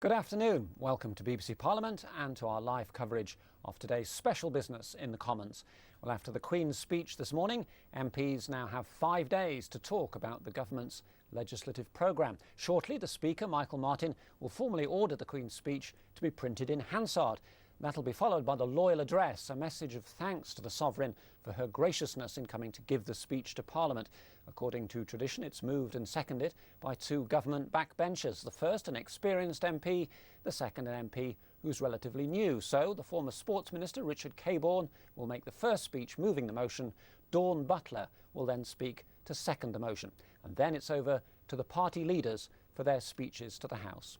Good afternoon. Welcome to BBC Parliament and to our live coverage of today's special business in the Commons. Well, after the Queen's speech this morning, MPs now have 5 days to talk about the government's legislative programme. Shortly, the Speaker, Michael Martin, will formally order the Queen's speech to be printed in Hansard. That'll be followed by the Loyal Address, a message of thanks to the Sovereign for her graciousness in coming to give the speech to Parliament. According to tradition, it's moved and seconded by two government backbenchers. The first, an experienced MP, the second, an MP who's relatively new. So the former Sports Minister, Richard Caborn, will make the first speech moving the motion. Dawn Butler will then speak to second the motion. And then it's over to the party leaders for their speeches to the House.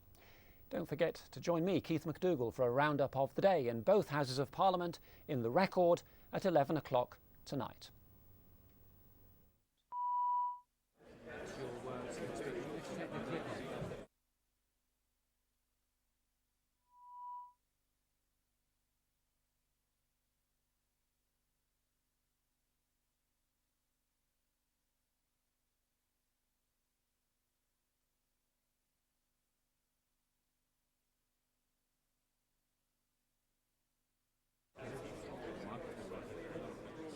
Don't forget to join me, Keith McDougall, for a roundup of the day in both Houses of Parliament in The Record at 11 o'clock tonight.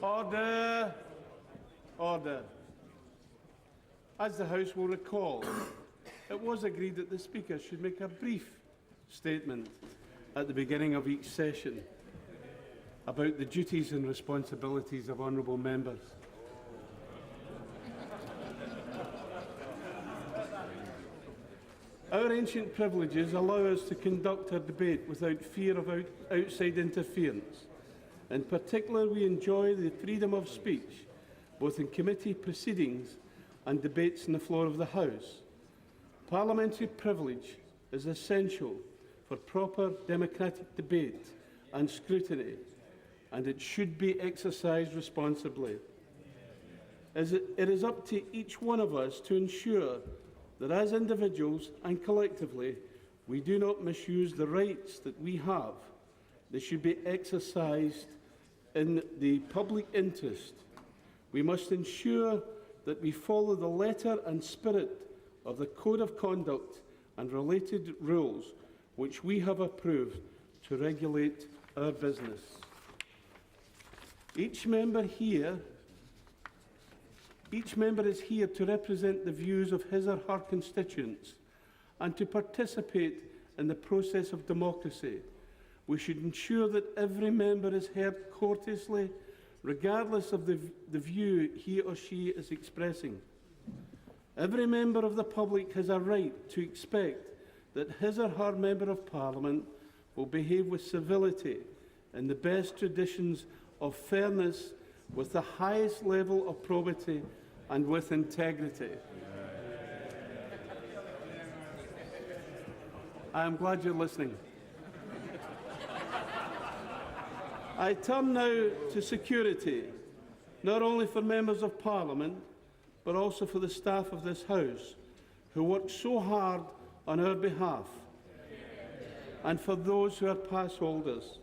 Order! Order. As the House will recall, it was agreed that the Speaker should make a brief statement at the beginning of each session about the duties and responsibilities of honourable members. Our ancient privileges allow us to conduct our debate without fear of outside interference. In particular, we enjoy the freedom of speech, both in committee proceedings and debates on the floor of the House. Parliamentary privilege is essential for proper democratic debate and scrutiny, and it should be exercised responsibly. It is up to each one of us to ensure that as individuals and collectively, we do not misuse the rights that we have. They should be exercised in the public interest. We must ensure that we follow the letter and spirit of the Code of Conduct and related rules which we have approved to regulate our business. Each member is here to represent the views of his or her constituents and to participate in the process of democracy. We should ensure that every member is heard courteously, regardless of the view he or she is expressing. Every member of the public has a right to expect that his or her Member of Parliament will behave with civility in the best traditions of fairness, with the highest level of probity and with integrity. I am glad you're listening. I turn now to security, not only for members of Parliament, but also for the staff of this House, who work so hard on our behalf, and for those who are pass holders.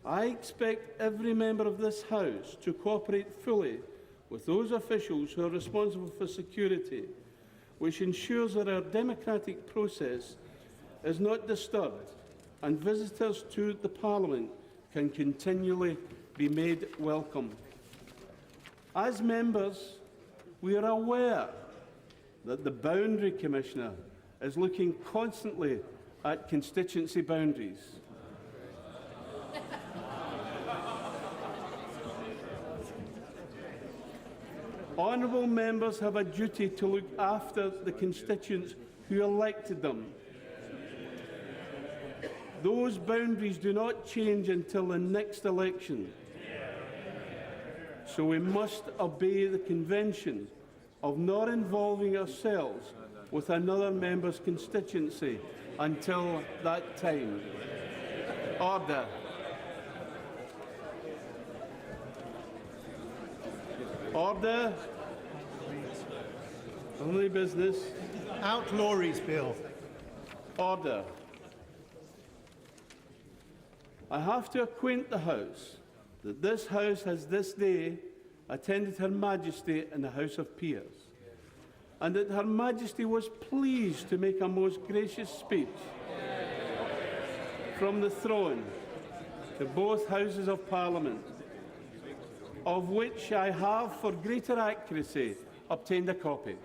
I expect every member of this House to cooperate fully with those officials who are responsible for security, which ensures that our democratic process is not disturbed and visitors to the Parliament can continually be made welcome. As members, we are aware that the Boundary Commissioner is looking constantly at constituency boundaries. Honourable members have a duty to look after the constituents who elected them. Those boundaries do not change until the next election. So we must obey the convention of not involving ourselves with another member's constituency until that time. Order. Order. Only business. Outlawries Bill. Order. I have to acquaint the House that this House has this day attended Her Majesty in the House of Peers, and that Her Majesty was pleased to make a most gracious speech from the throne to both Houses of Parliament, of which I have, for greater accuracy, obtained a copy.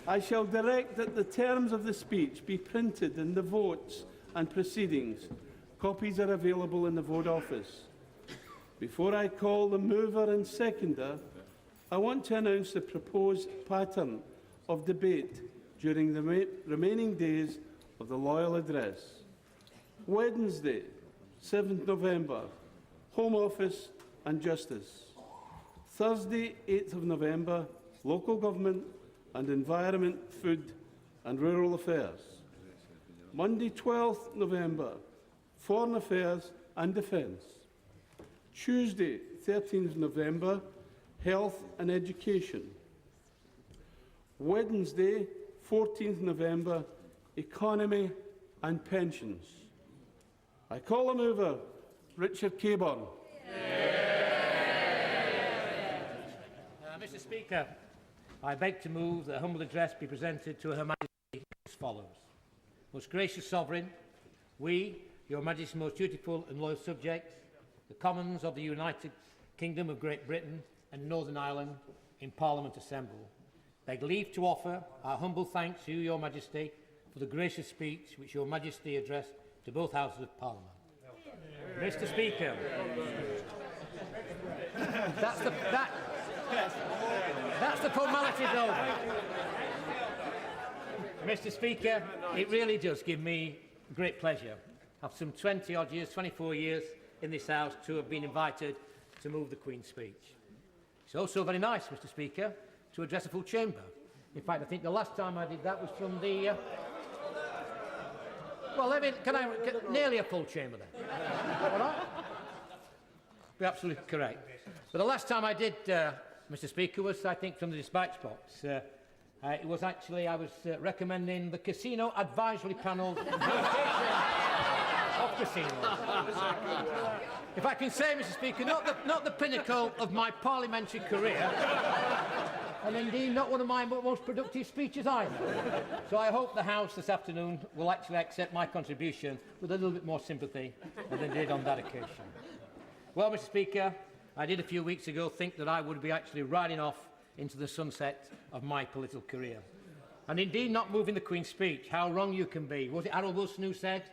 I shall direct that the terms of the speech be printed in the votes and proceedings. Copies are available in the vote office. Before I call the mover and seconder, I want to announce the proposed pattern of debate during the remaining days of the Loyal Address. Wednesday, 7th November, Home Office and Justice. Thursday, 8th of November, Local Government and Environment, Food and Rural Affairs. Monday, 12th November, Foreign Affairs and Defence. Tuesday, 13th November, Health and Education. Wednesday, 14th November, Economy and Pensions. I call a mover, Richard Caborn. Mr. Speaker, I beg to move that a humble address be presented to Her Majesty as follows. Most gracious Sovereign, we, Your Majesty's most dutiful and loyal subjects, the Commons of the United Kingdom of Great Britain and Northern Ireland in Parliament assemble, beg leave to offer our humble thanks to Your Majesty for the gracious speech which Your Majesty addressed to both Houses of Parliament. Mr. Speaker, that's the formalities over. Mr. Speaker, it really does give me great pleasure, after some 20-odd years, 24 years in this House, to have been invited to move the Queen's speech. It's also very nice, Mr. Speaker, to address a full chamber. In fact, I think the last time I did that was from the... nearly a full chamber then. All right? Be absolutely correct. But the last time I did, Mr. Speaker, was, I think, from the dispatch box. It was actually, I was recommending the Casino Advisory Panel's implementation of casinos. If I can say, Mr. Speaker, not the pinnacle of my parliamentary career, and indeed not one of my most productive speeches either. So I hope the House this afternoon will actually accept my contribution with a little bit more sympathy than they did on that occasion. Well, Mr. Speaker, I did a few weeks ago think that I would be actually riding off into the sunset of my political career. And indeed not moving the Queen's speech. How wrong you can be. Was it Harold Wilson who said,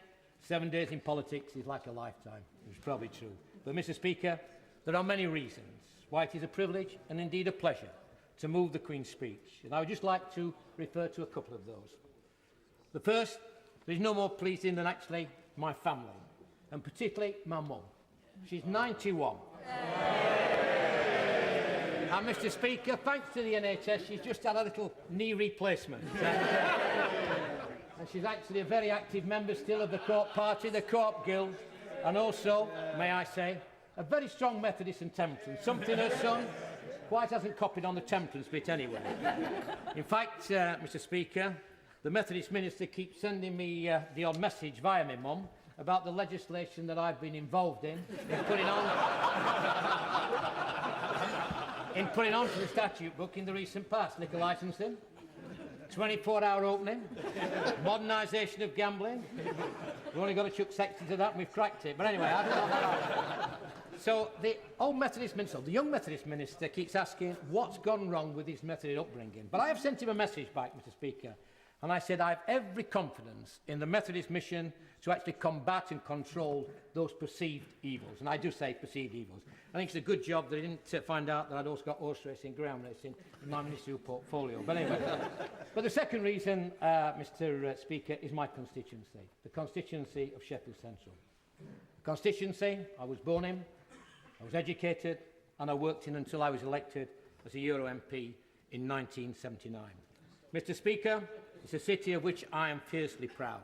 7 days in politics is like a lifetime? It was probably true. But, Mr. Speaker, there are many reasons why it is a privilege and indeed a pleasure to move the Queen's speech. And I would just like to refer to a couple of those. The first, there is no more pleasing than actually my family, and particularly my mum. She's 91. And, Mr. Speaker, thanks to the NHS, she's just had a little knee replacement. And she's actually a very active member still of the Co-op Party, the Co-op Guild, and also, may I say, a very strong Methodist and temperance, something her son quite hasn't copied on the temperance bit anyway. In fact, Mr. Speaker, the Methodist minister keeps sending me the odd message via my mum about the legislation that I've been involved in putting onto the statute book in the recent past. Liquor licensing, 24-hour opening, modernisation of gambling. We've only got to chuck sex into that and we've cracked it. But anyway, I don't know. So the old Methodist minister, the young Methodist minister, keeps asking what's gone wrong with his Methodist upbringing. But I have sent him a message back, Mr. Speaker, and I said I have every confidence in the Methodist mission to actually combat and control those perceived evils. And I do say perceived evils. I think it's a good job that I didn't find out that I'd also got horse racing, ground racing in my ministerial portfolio. But anyway, but the second reason, Mr. Speaker, is my constituency, the constituency of Sheffield Central. The constituency I was born in, I was educated, and I worked in until I was elected as a Euro MP in 1979. Mr. Speaker, it's a city of which I am fiercely proud.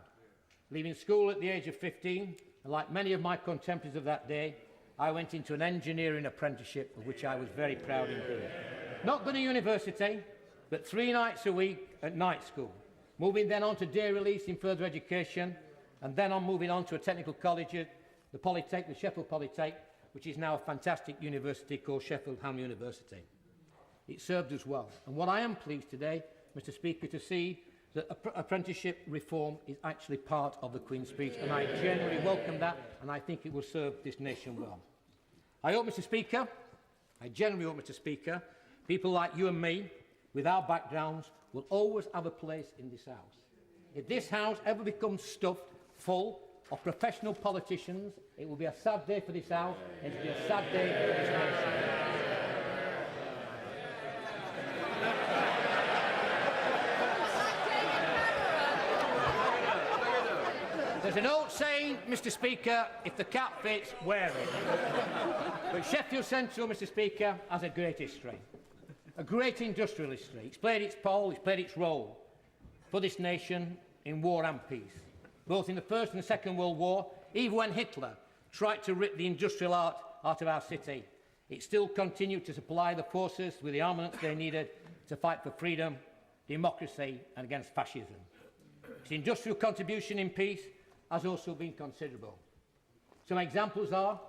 Leaving school at the age of 15, and like many of my contemporaries of that day, I went into an engineering apprenticeship, of which I was very proud indeed. Not going to university, but 3 nights a week at night school. Moving then on to day release in further education, and then moving on to a technical college at the Polytech, the Sheffield Polytech, which is now a fantastic university called Sheffield Ham University. It served us well. And what I am pleased today, Mr. Speaker, to see that apprenticeship reform is actually part of the Queen's speech, and I genuinely welcome that, and I think it will serve this nation well. I hope, Mr. Speaker, I genuinely hope, Mr. Speaker, people like you and me, with our backgrounds, will always have a place in this House. If this House ever becomes stuffed full of professional politicians, it will be a sad day for this House, and it will be a sad day for this nation. There's an old saying, Mr. Speaker, if the cat fits, wear it. But Sheffield Central, Mr. Speaker, has a great history, a great industrial history. It's played its part, it's played its role for this nation in war and peace, both in the First and the Second World War. Even when Hitler tried to rip the industrial art out of our city, it still continued to supply the forces with the armaments they needed to fight for freedom, democracy and against fascism. Its industrial contribution in peace has also been considerable. Some examples are: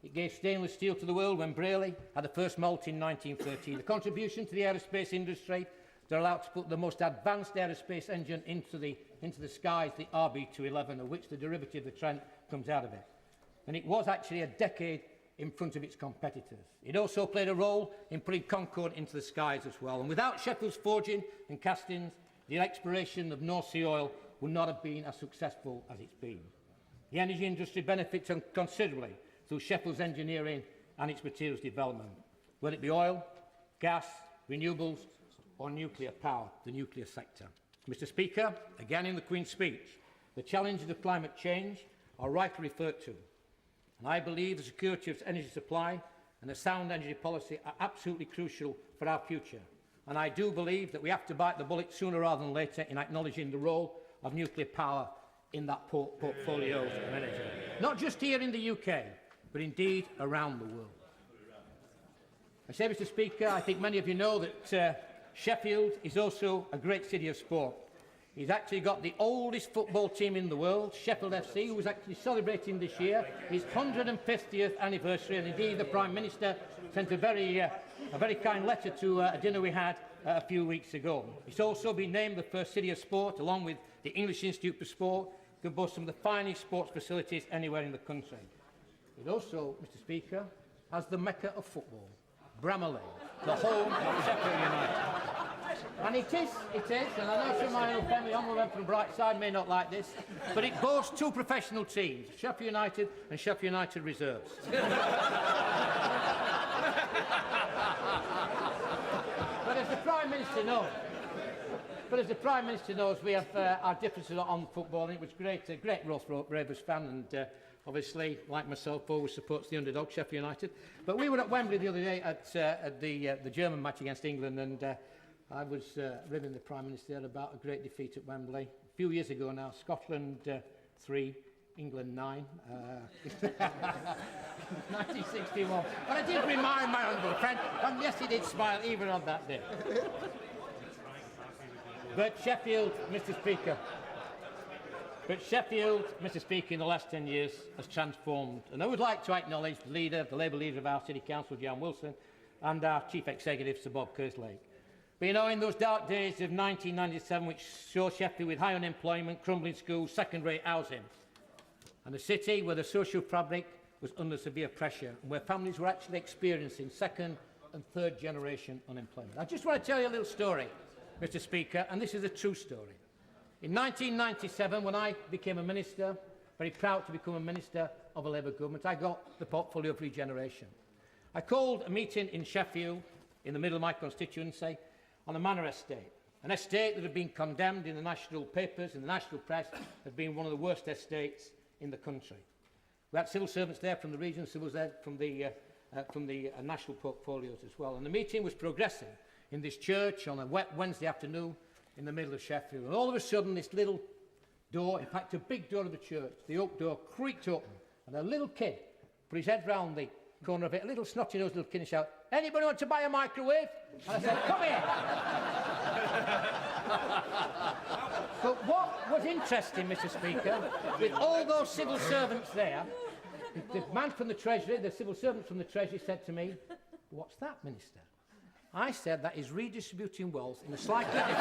it gave stainless steel to the world when Brayley had the first moult in 1913. The contribution to the aerospace industry that allowed to put the most advanced aerospace engine into the skies, the RB211, of which the derivative, the Trent, comes out of it. And it was actually a decade in front of its competitors. It also played a role in putting Concorde into the skies as well. And without Sheffield's forging and castings, the exploration of North Sea oil would not have been as successful as it's been. The energy industry benefits considerably through Sheffield's engineering and its materials development, whether it be oil, gas, renewables or nuclear power, the nuclear sector. Mr. Speaker, again in the Queen's speech, the challenges of climate change are rightly referred to, and I believe the security of energy supply and a sound energy policy are absolutely crucial for our future. And I do believe that we have to bite the bullet sooner rather than later in acknowledging the role of nuclear power in that portfolio of energy. Not just here in the UK, but indeed around the world. I say, Mr. Speaker, I think many of you know that Sheffield is also a great city of sport. He's actually got the oldest football team in the world, Sheffield FC, who is actually celebrating this year his 150th anniversary, and indeed the Prime Minister sent a very kind letter to a dinner we had a few weeks ago. It's also been named the first city of sport, along with the English Institute for Sport, can boast some of the finest sports facilities anywhere in the country. It also, Mr. Speaker, has the Mecca of football, Bramall Lane, the home of Sheffield United. And it is, and I know some of my own family, honourable member from Brightside, may not like this, but it boasts two professional teams, Sheffield United and Sheffield United Reserves. But as the Prime Minister knows, we have our differences on football, and it was great, a great Rothrope Ravens fan, and obviously, like myself, always supports the underdog, Sheffield United. But we were at Wembley the other day at the German match against England, and I was ribbing the Prime Minister about a great defeat at Wembley. A few years ago now, Scotland 3, England 9, 1961. But I did remind my honourable friend, and yes, he did smile even on that day. But Sheffield, Mr. Speaker, in the last 10 years has transformed. And I would like to acknowledge the Labour leader of our City Council, Jan Wilson, and our Chief Executive, Sir Bob Kerslake. But you know, in those dark days of 1997, which saw Sheffield with high unemployment, crumbling schools, second-rate housing, and a city where the social fabric was under severe pressure, and where families were actually experiencing second and third generation unemployment. I just want to tell you a little story, Mr. Speaker, and this is a true story. In 1997, when I became a minister, very proud to become a minister of a Labour government, I got the portfolio of regeneration. I called a meeting in Sheffield, in the middle of my constituency, on a manor estate, an estate that had been condemned in the national papers, in the national press, as being one of the worst estates in the country. We had civil servants there from the region, civil there from the national portfolios as well. And the meeting was progressing in this church on a wet Wednesday afternoon in the middle of Sheffield. And all of a sudden, this little door, in fact, a big door of the church, the oak door creaked open, and a little kid put his head round the corner of it, a little snotty-nosed little kid, and shouted, "Anybody want to buy a microwave?" And I said, "Come here." But what was interesting, Mr. Speaker, with all those civil servants there, the man from the Treasury, the civil servant from the Treasury said to me, "What's that, Minister?" I said, "That is redistributing wealth in a slightly different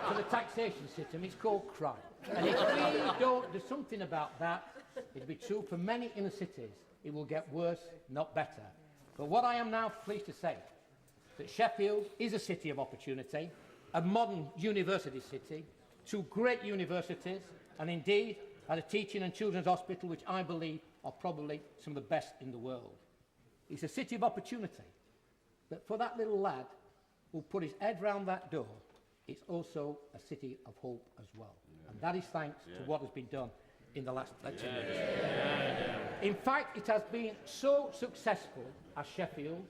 for the taxation system, it's called crime. And if we don't do something about that, it'll be true for many inner cities. It will get worse, not better. But what I am now pleased to say, that Sheffield is a city of opportunity, a modern university city, 2 great universities, and indeed has a teaching and children's hospital which I believe are probably some of the best in the world. It's a city of opportunity. But for that little lad who put his head round that door, it's also a city of hope as well. Yeah. And that is thanks to what has been done in the last 10 years. In fact, it has been so successful as Sheffield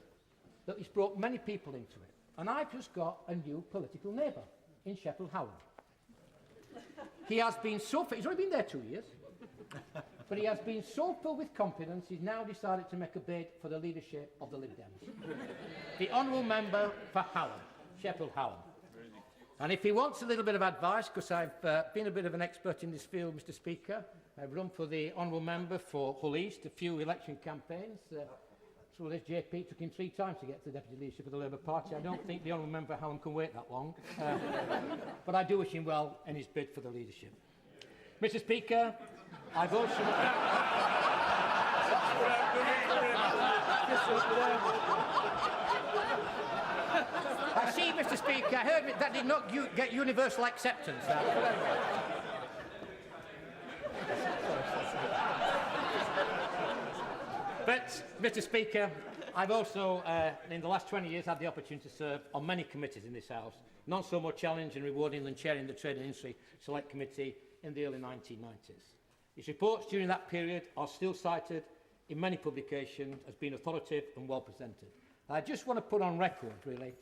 that it's brought many people into it. And I've just got a new political neighbour in Sheffield Howland. He has been so... He's only been there 2 years. But he has been so filled with confidence, he's now decided to make a bid for the leadership of the Lib Dems. The Honourable Member for Howland, Sheffield Howland. And if he wants a little bit of advice, because I've been a bit of an expert in this field, Mr. Speaker, I've run for the Honourable Member for Hull East, a few election campaigns. So this JP took him 3 times to get to the Deputy Leadership of the Labour Party. I don't think the Honourable Member for Howland can wait that long. But I do wish him well in his bid for the leadership. Mr. Speaker, I've also... I see, Mr. Speaker, I heard that did not get universal acceptance. But, Mr. Speaker, I've also, in the last 20 years, had the opportunity to serve on many committees in this House. None so more challenging and rewarding than chairing the Trade and Industry Select Committee in the early 1990s. His reports during that period are still cited in many publications as being authoritative and well presented. I just want to put on record, really,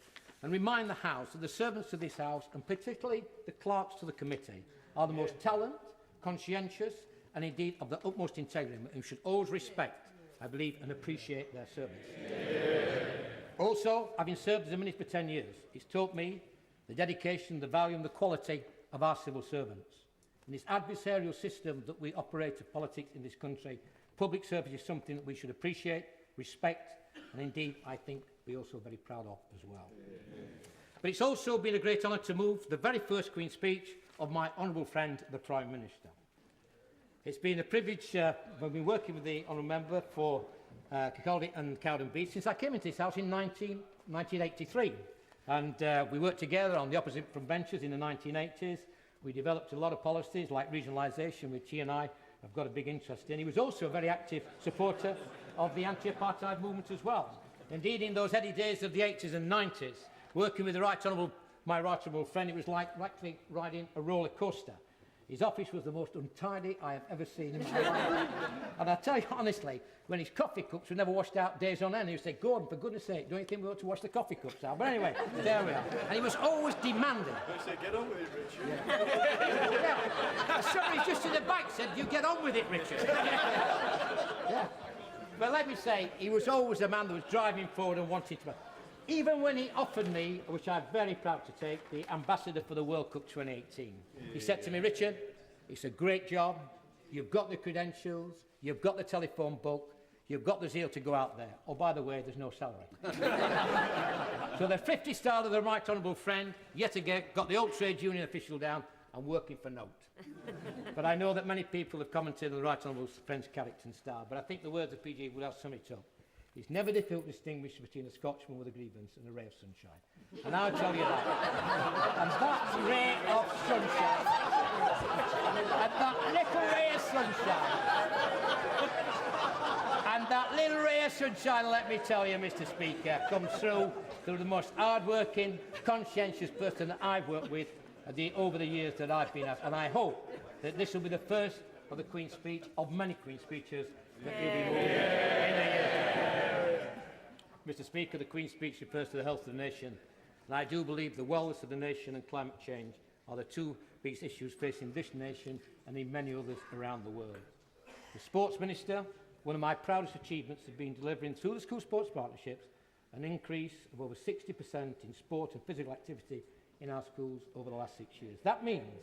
and remind the House that the servants of this House, and particularly the clerks to the committee, are the most talented, conscientious, and indeed of the utmost integrity, and should always respect, I believe, and appreciate their service. Also, having served as a minister for 10 years, it's taught me the dedication, the value and the quality of our civil servants. In this adversarial system that we operate of politics in this country, public service is something that we should appreciate, respect, and indeed, I think, be also very proud of as well. But it's also been a great honour to move the very first Queen's speech of my honourable friend, the Prime Minister. It's been a privilege, I've been working with the honourable member for Kirkcaldy and Cowden Beach since I came into this House in 1983. And we worked together on the opposite from benches in the 1980s. We developed a lot of policies like regionalisation, which he and I have got a big interest in. He was also a very active supporter of the anti-apartheid movement as well. Indeed, in those heady days of the 80s and 90s, working with my right honourable friend, it was like actually riding a roller coaster. His office was the most untidy I have ever seen in my life. And I tell you honestly, when his coffee cups were never washed out days on end, he would say, Gordon, for goodness sake, don't you think we ought to wash the coffee cups out? But anyway, there we are. And he was always demanding. I say, get on with it, Richard. Yeah. Somebody just in the back said, you get on with it, Richard. Yeah. But let me say, he was always a man that was driving forward and wanted to... Even when he offered me, which I'm very proud to take, the ambassador for the World Cup 2018, he said to me, Richard, it's a great job, you've got the credentials, you've got the telephone book, you've got the zeal to go out there. Oh, by the way, there's no salary. So the 50 star of the right honourable friend, yet again, got the old trade union official down and working for note. But I know that many people have commented on the right honourable friend's character and style, but I think the words of PG will sum it up. It's never difficult to distinguish between a Scotsman with a grievance and a ray of sunshine. And I'll tell you that. And that ray of sunshine, and that little ray of sunshine, and that little ray of sunshine, let me tell you, Mr. Speaker, comes through the most hard-working, conscientious person that I've worked with over the years that I've been at. And I hope that this will be the first of the Queen's speech, of many Queen's speeches, that you'll be moving in the years. Mr. Speaker, the Queen's speech refers to the health of the nation, and I do believe the wellness of the nation and climate change are the two biggest issues facing this nation and in many others around the world. As Sports Minister, one of my proudest achievements has been delivering through the school sports partnerships an increase of over 60% in sport and physical activity in our schools over the last 6 years. That means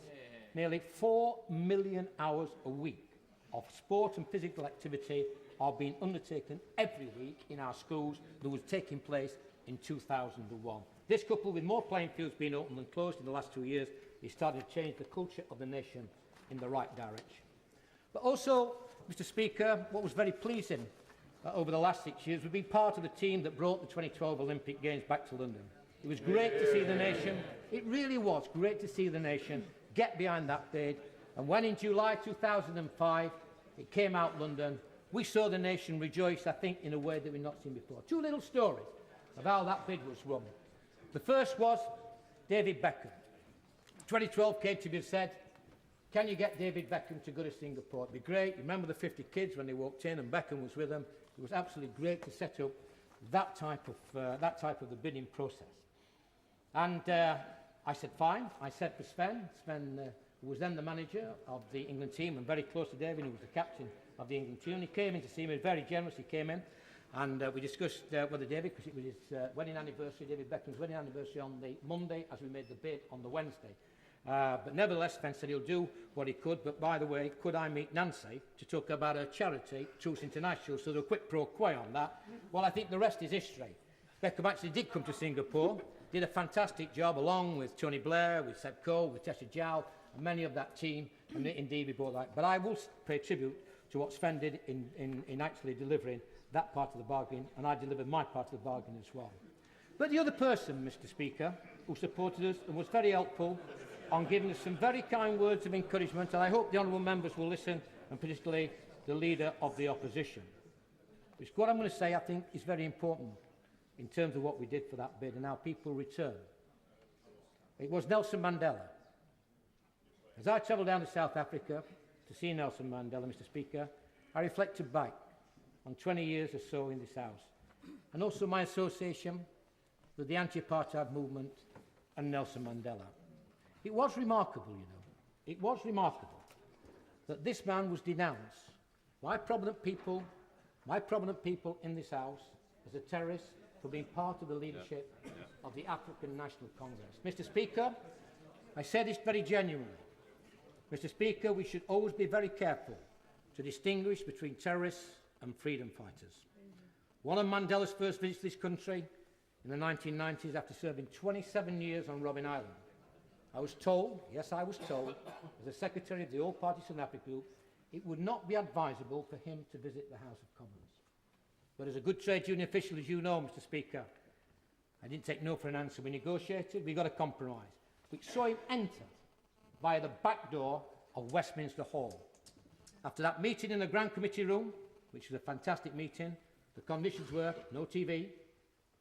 nearly 4 million hours a week of sport and physical activity are being undertaken every week in our schools that was taking place in 2001. This, coupled with more playing fields being opened and closed in the last 2 years, he started to change the culture of the nation in the right direction. But also, Mr. Speaker, what was very pleasing over the last 6 years, we've been part of the team that brought the 2012 Olympic Games back to London. It was great to see the nation, it really was great to see the nation get behind that bid. And when in July 2005 it came out London, we saw the nation rejoice, I think, in a way that we've not seen before. Two little stories of how that bid was run. The first was David Beckham. 2012 came to be said, can you get David Beckham to go to Singapore? It'd be great. You remember the 50 kids when they walked in and Beckham was with them. It was absolutely great to set up that type of the bidding process. And I said, fine. I said to Sven, who was then the manager of the England team and very close to David, who was the captain of the England team. He came in to see me, very generous. He came in and we discussed whether David, because it was his wedding anniversary, David Beckham's wedding anniversary on the Monday, as we made the bid on the Wednesday. But nevertheless, Sven said he'll do what he could. But by the way, could I meet Nancy to talk about her charity, Truth International? So there was a quid pro quo on that. Well, I think the rest is history. Beckham actually did come to Singapore, did a fantastic job along with Tony Blair, with Seb Cole, with Tessa Jow, and many of that team. And indeed, we brought that. But I will pay tribute to what Sven did in actually delivering that part of the bargain, and I delivered my part of the bargain as well. But the other person, Mr. Speaker, who supported us and was very helpful on giving us some very kind words of encouragement, and I hope the honourable members will listen, and particularly the Leader of the Opposition. Which what I'm going to say, I think, is very important in terms of what we did for that bid and how people return. It was Nelson Mandela. As I travelled down to South Africa to see Nelson Mandela, Mr. Speaker, I reflected back on 20 years or so in this House, and also my association with the anti-apartheid movement and Nelson Mandela. It was remarkable, you know, it was remarkable that this man was denounced by prominent people in this House as a terrorist for being part of the leadership of the African National Congress. Mr. Speaker, I say this very genuinely. Mr. Speaker, we should always be very careful to distinguish between terrorists and freedom fighters. One of Mandela's first visits to this country in the 1990s after serving 27 years on Robben Island. I was told, yes, I was told, as the Secretary of the All-Party Southern Africa Group, it would not be advisable for him to visit the House of Commons. But as a good trade union official, as you know, Mr. Speaker, I didn't take no for an answer. We negotiated, we got a compromise. We saw him enter via the back door of Westminster Hall. After that meeting in the Grand Committee room, which was a fantastic meeting, the conditions were no TV,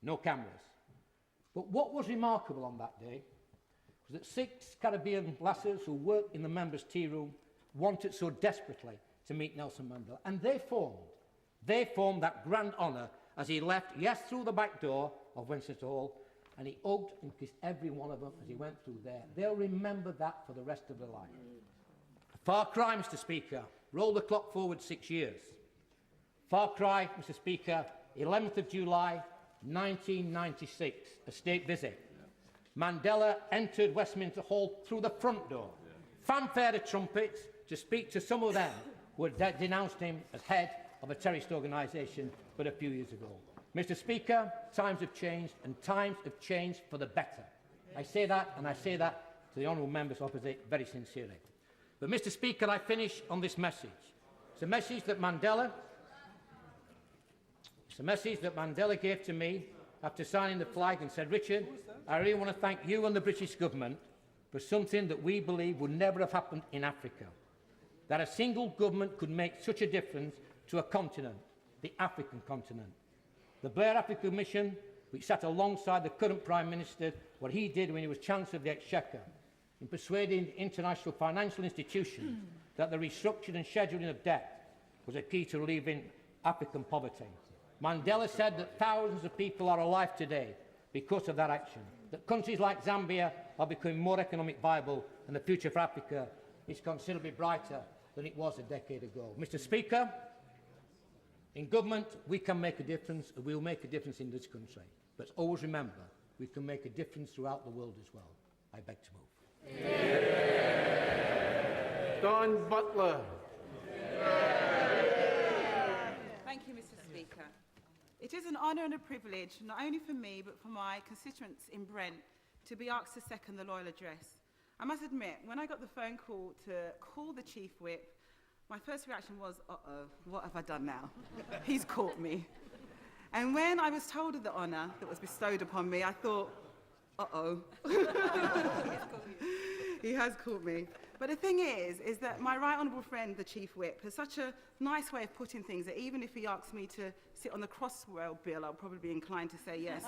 no cameras. But what was remarkable on that day was that 6 Caribbean lasses who worked in the members' tea room wanted so desperately to meet Nelson Mandela. And they formed that grand honour as he left, yes, through the back door of Westminster Hall, and he hugged and kissed every one of them as he went through there. They'll remember that for the rest of their life. A far cry, Mr. Speaker. Roll the clock forward 6 years. Far cry, Mr. Speaker, 11th of July, 1996, a state visit. Mandela entered Westminster Hall through the front door. Fanfare of trumpets to speak to some of them who had denounced him as head of a terrorist organisation but a few years ago. Mr. Speaker, times have changed, and times have changed for the better. I say that, and I say that to the honourable members opposite very sincerely. But, Mr. Speaker, I finish on this message. It's a message that Mandela gave to me after signing the flag and said, Richard, I really want to thank you and the British government for something that we believe would never have happened in Africa. That a single government could make such a difference to a continent, the African continent. The Blair Africa Mission, which sat alongside the current Prime Minister, what he did when he was Chancellor of the Exchequer, in persuading international financial institutions that the restructuring and scheduling of debt was a key to relieving African poverty. Mandela said that thousands of people are alive today because of that action, that countries like Zambia are becoming more economically viable, and the future for Africa is considerably brighter than it was a decade ago. Mr. Speaker, in government, we can make a difference, and we will make a difference in this country. But always remember, we can make a difference throughout the world as well. I beg to move. Yeah. Dawn Butler. Thank you, Mr. Speaker. It is an honour and a privilege, not only for me, but for my constituents in Brent, to be asked to second the Loyal Address. I must admit, when I got the phone call to call the Chief Whip, my first reaction was, uh-oh, what have I done now? He's caught me. And when I was told of the honour that was bestowed upon me, I thought, uh-oh. He has caught me. But the thing is that my right honourable friend, the Chief Whip, has such a nice way of putting things that even if he asks me to sit on the Crossrail bill, I'll probably be inclined to say yes.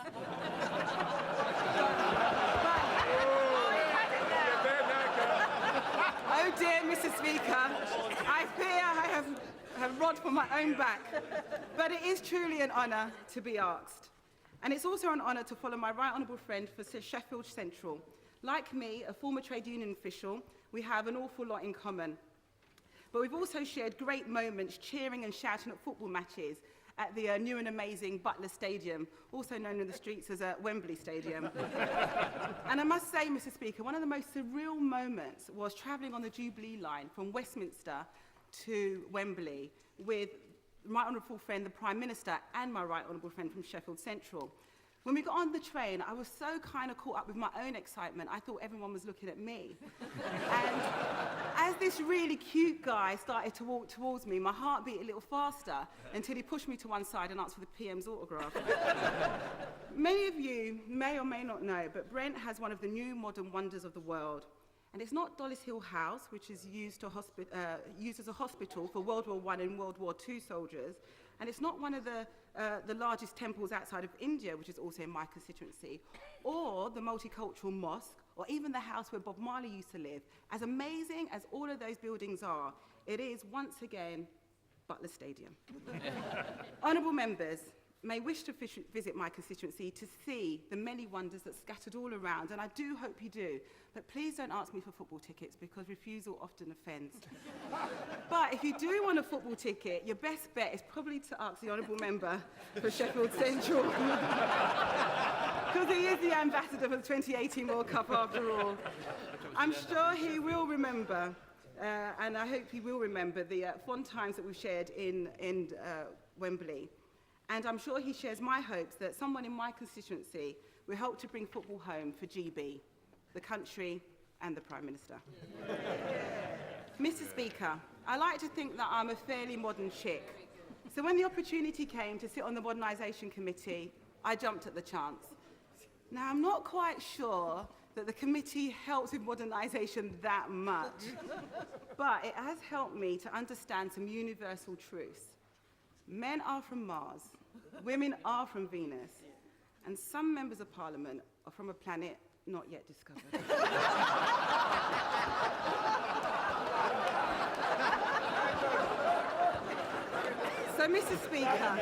Oh dear, Mr. Speaker, I fear I have rod for my own back. But it is truly an honour to be asked. And it's also an honour to follow my right honourable friend for Sheffield Central. Like me, a former trade union official, we have an awful lot in common. But we've also shared great moments cheering and shouting at football matches at the new and amazing Butler Stadium, also known in the streets as Wembley Stadium. And I must say, Mr. Speaker, one of the most surreal moments was travelling on the Jubilee line from Westminster to Wembley with my honourable friend, the Prime Minister, and my right honourable friend from Sheffield Central. When we got on the train, I was so kind of caught up with my own excitement, I thought everyone was looking at me. And as this really cute guy started to walk towards me, my heart beat a little faster until he pushed me to one side and asked for the PM's autograph. Many of you may or may not know, but Brent has one of the new modern wonders of the world. And it's not Dollis Hill House, which is used as a hospital for World War I and World War II soldiers. And it's not one of the largest temples outside of India, which is also in my constituency, or the multicultural mosque, or even the house where Bob Marley used to live. As amazing as all of those buildings are, it is once again Butler Stadium. Honourable members may wish to visit my constituency to see the many wonders that scattered all around, and I do hope you do, but please don't ask me for football tickets because refusal often offends. But if you do want a football ticket, your best bet is probably to ask the honourable member for Sheffield Central, because he is the ambassador for the 2018 World Cup after all. I'm sure he will remember, and I hope he will remember the fond times that we've shared in Wembley. And I'm sure he shares my hopes that someone in my constituency will help to bring football home for GB, the country and the Prime Minister. Mr. Speaker, I like to think that I'm a fairly modern chick. So when the opportunity came to sit on the Modernisation Committee, I jumped at the chance. Now, I'm not quite sure that the committee helps with modernisation that much, but it has helped me to understand some universal truths. Men are from Mars, women are from Venus, and some members of Parliament are from a planet not yet discovered. So, Mr. Speaker,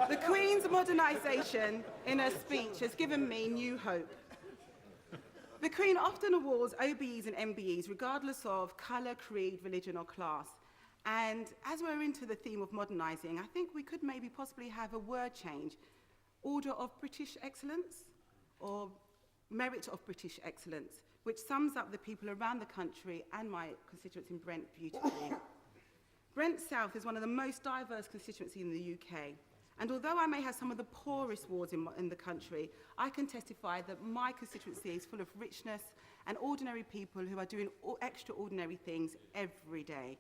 the Queen's modernisation in her speech has given me new hope. The Queen often awards OBEs and MBEs regardless of colour, creed, religion or class. And as we're into the theme of modernising, I think we could maybe possibly have a word change. Order of British Excellence or Merit of British Excellence, which sums up the people around the country and my constituency in Brent beautifully. Brent South is one of the most diverse constituencies in the UK. And although I may have some of the poorest wards in the country, I can testify that my constituency is full of richness and ordinary people who are doing extraordinary things every day.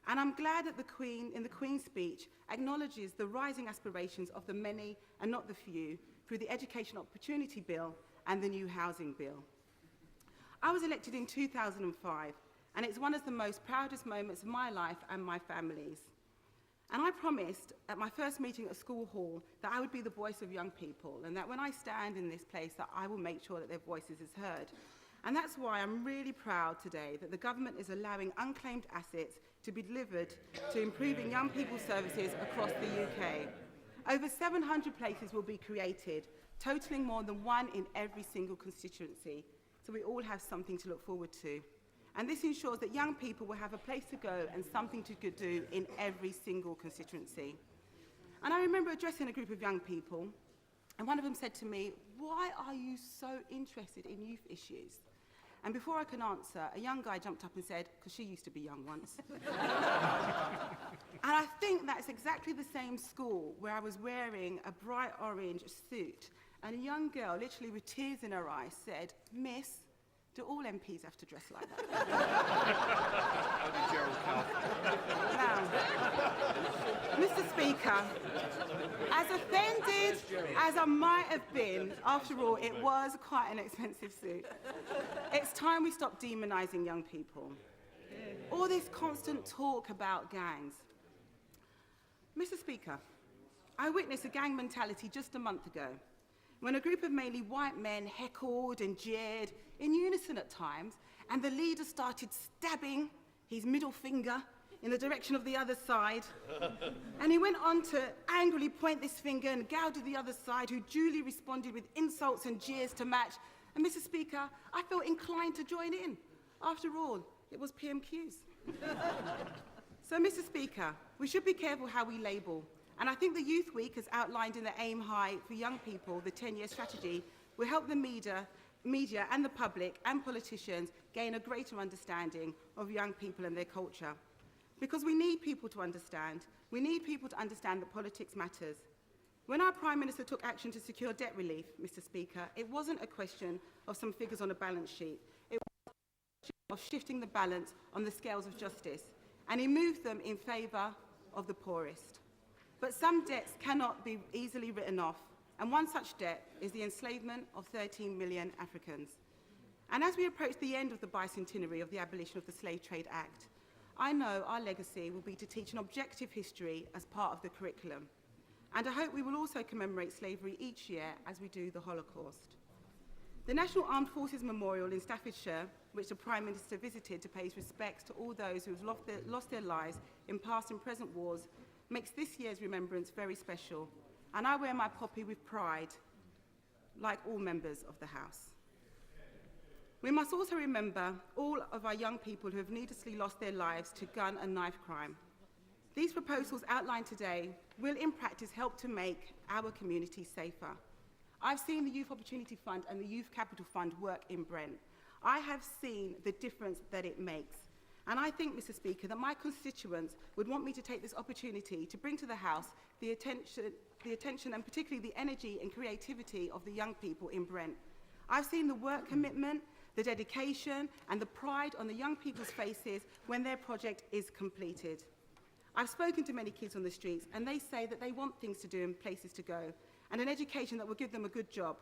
And I'm glad that the Queen, in the Queen's speech, acknowledges the rising aspirations of the many and not the few through the Education Opportunity Bill and the new Housing Bill. I was elected in 2005, and it's one of the most proudest moments of my life and my family's. And I promised at my first meeting at School Hall that I would be the voice of young people, and that when I stand in this place that I will make sure that their voices is heard. And that's why I'm really proud today that the government is allowing unclaimed assets to be delivered to improving young people's services across the UK. Over 700 places will be created, totalling more than one in every single constituency. So we all have something to look forward to. And this ensures that young people will have a place to go and something to do in every single constituency. And I remember addressing a group of young people, and one of them said to me, "Why are you so interested in youth issues?" And before I could answer, a young guy jumped up and said, "Because she used to be young once." And I think that's exactly the same school where I was wearing a bright orange suit and a young girl, literally with tears in her eyes, said, "Miss, do all MPs have to dress like that?" Now, Mr. Speaker, as offended as I might have been, after all, it was quite an expensive suit. It's time we stop demonising young people. All this constant talk about gangs. Mr. Speaker, I witnessed a gang mentality just a month ago, when a group of mainly white men heckled and jeered, in unison at times, and the leader started stabbing his middle finger in the direction of the other side. And he went on to angrily point this finger and gouge at the other side, who duly responded with insults and jeers to match. And Mr. Speaker, I felt inclined to join in. After all, it was PMQs. So, Mr. Speaker, we should be careful how we label. And I think the Youth Week, as outlined in the Aim High for Young People, the 10-year strategy, will help the media and the public and politicians gain a greater understanding of young people and their culture. Because we need people to understand. We need people to understand that politics matters. When our Prime Minister took action to secure debt relief, Mr. Speaker, it wasn't a question of some figures on a balance sheet. It was a question of shifting the balance on the scales of justice. And he moved them in favour of the poorest. But some debts cannot be easily written off, and one such debt is the enslavement of 13 million Africans. And as we approach the end of the bicentenary of the abolition of the Slave Trade Act, I know our legacy will be to teach an objective history as part of the curriculum. And I hope we will also commemorate slavery each year as we do the Holocaust. The National Armed Forces Memorial in Staffordshire, which the Prime Minister visited to pay his respects to all those who have lost their lives in past and present wars, makes this year's remembrance very special, and I wear my poppy with pride, like all members of the House. We must also remember all of our young people who have needlessly lost their lives to gun and knife crime. These proposals outlined today will in practice help to make our community safer. I've seen the Youth Opportunity Fund and the Youth Capital Fund work in Brent. I have seen the difference that it makes. And I think, Mr. Speaker, that my constituents would want me to take this opportunity to bring to the House the attention and particularly the energy and creativity of the young people in Brent. I've seen the work commitment, the dedication and the pride on the young people's faces when their project is completed. I've spoken to many kids on the streets, and they say that they want things to do and places to go, and an education that will give them a good job.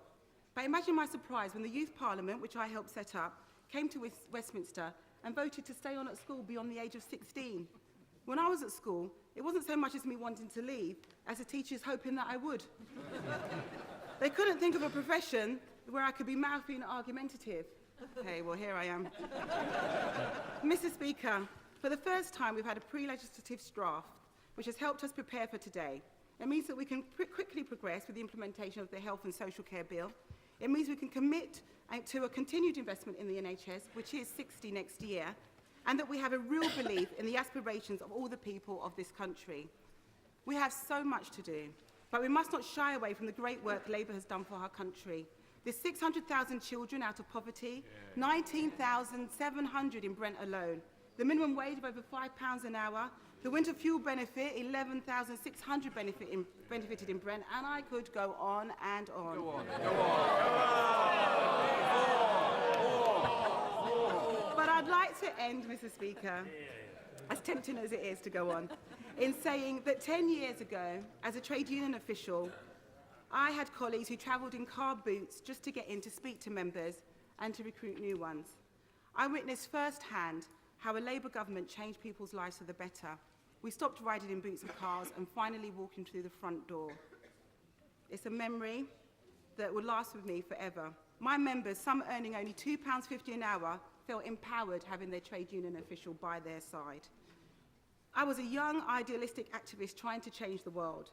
But imagine my surprise when the Youth Parliament, which I helped set up, came to Westminster and voted to stay on at school beyond the age of 16. When I was at school, it wasn't so much as me wanting to leave, as the teachers hoping that I would. They couldn't think of a profession where I could be mouthy and argumentative. Hey, well, here I am. Mr. Speaker, for the first time, we've had a pre-legislative draft, which has helped us prepare for today. It means that we can quickly progress with the implementation of the Health and Social Care Bill. It means we can commit to a continued investment in the NHS, which is 60 next year, and that we have a real belief in the aspirations of all the people of this country. We have so much to do, but we must not shy away from the great work Labour has done for our country. There's 600,000 children out of poverty, 19,700 in Brent alone, the minimum wage of over £5 an hour, the winter fuel benefit, 11,600 benefited in Brent, and I could go on and on. Go on. But I'd like to end, Mr. Speaker, as tempting as it is to go on, in saying that 10 years ago, as a trade union official, I had colleagues who travelled in car boots just to get in to speak to members and to recruit new ones. I witnessed firsthand how a Labour government changed people's lives for the better. We stopped riding in boots of cars and finally walking through the front door. It's a memory that will last with me forever. My members, some earning only £2.50 an hour, felt empowered having their trade union official by their side. I was a young, idealistic activist trying to change the world.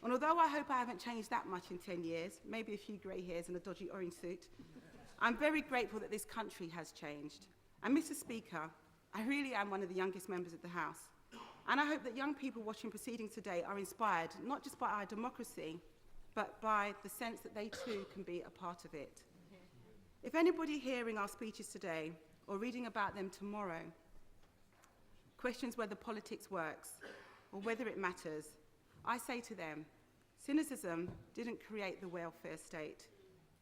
And although I hope I haven't changed that much in 10 years, maybe a few grey hairs and a dodgy orange suit, I'm very grateful that this country has changed. And Mr. Speaker, I really am one of the youngest members of the House. And I hope that young people watching proceedings today are inspired, not just by our democracy, but by the sense that they too can be a part of it. If anybody hearing our speeches today or reading about them tomorrow questions whether politics works or whether it matters, I say to them, Cynicism didn't create the welfare state.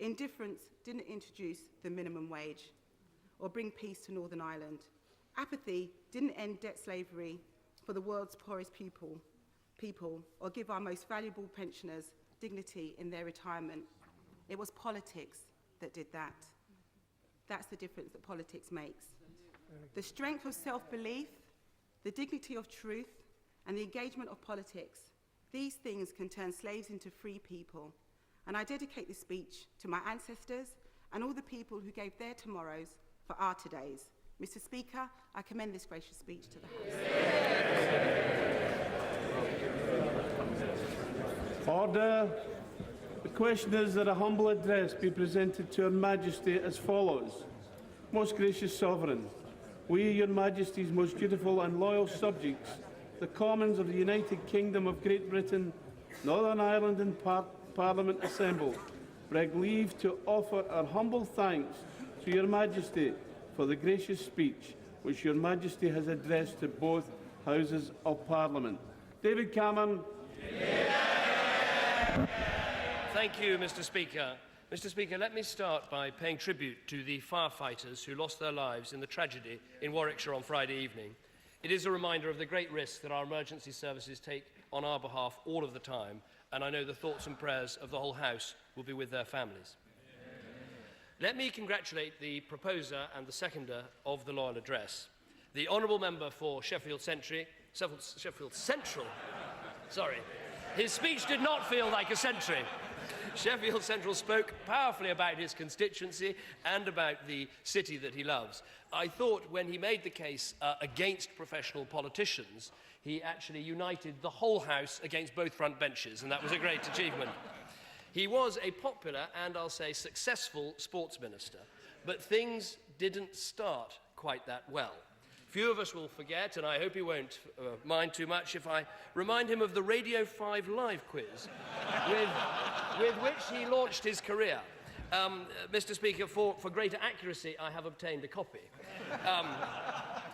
Indifference didn't introduce the minimum wage or bring peace to Northern Ireland. Apathy didn't end debt slavery for the world's poorest people or give our most valuable pensioners dignity in their retirement. It was politics that did that. That's the difference that politics makes. The strength of self-belief, the dignity of truth, and the engagement of politics, these things can turn slaves into free people. And I dedicate this speech to my ancestors and all the people who gave their tomorrows for our todays. Mr. Speaker, I commend this gracious speech to the House. Order. The question is that a humble address be presented to Her Majesty as follows. Most gracious Sovereign, we, Your Majesty's most dutiful and loyal subjects, the Commons of the United Kingdom of Great Britain, Northern Ireland and Parliament assembled, beg leave to offer our humble thanks to Your Majesty for the gracious speech which Your Majesty has addressed to both Houses of Parliament. David Cameron. Thank you, Mr. Speaker. Mr. Speaker, let me start by paying tribute to the firefighters who lost their lives in the tragedy in Warwickshire on Friday evening. It is a reminder of the great risk that our emergency services take on our behalf all of the time, and I know the thoughts and prayers of the whole House will be with their families. Let me congratulate the proposer and the seconder of the Loyal Address, the Honourable Member for Sheffield Central. Sorry. His speech did not feel like a century. Sheffield Central spoke powerfully about his constituency and about the city that he loves. I thought when he made the case against professional politicians, he actually united the whole House against both front benches, and that was a great achievement. He was a popular and, I'll say, successful sports minister, but things didn't start quite that well. Few of us will forget, and I hope he won't mind too much if I remind him of the Radio 5 live quiz with which he launched his career. Mr. Speaker, for greater accuracy, I have obtained a copy.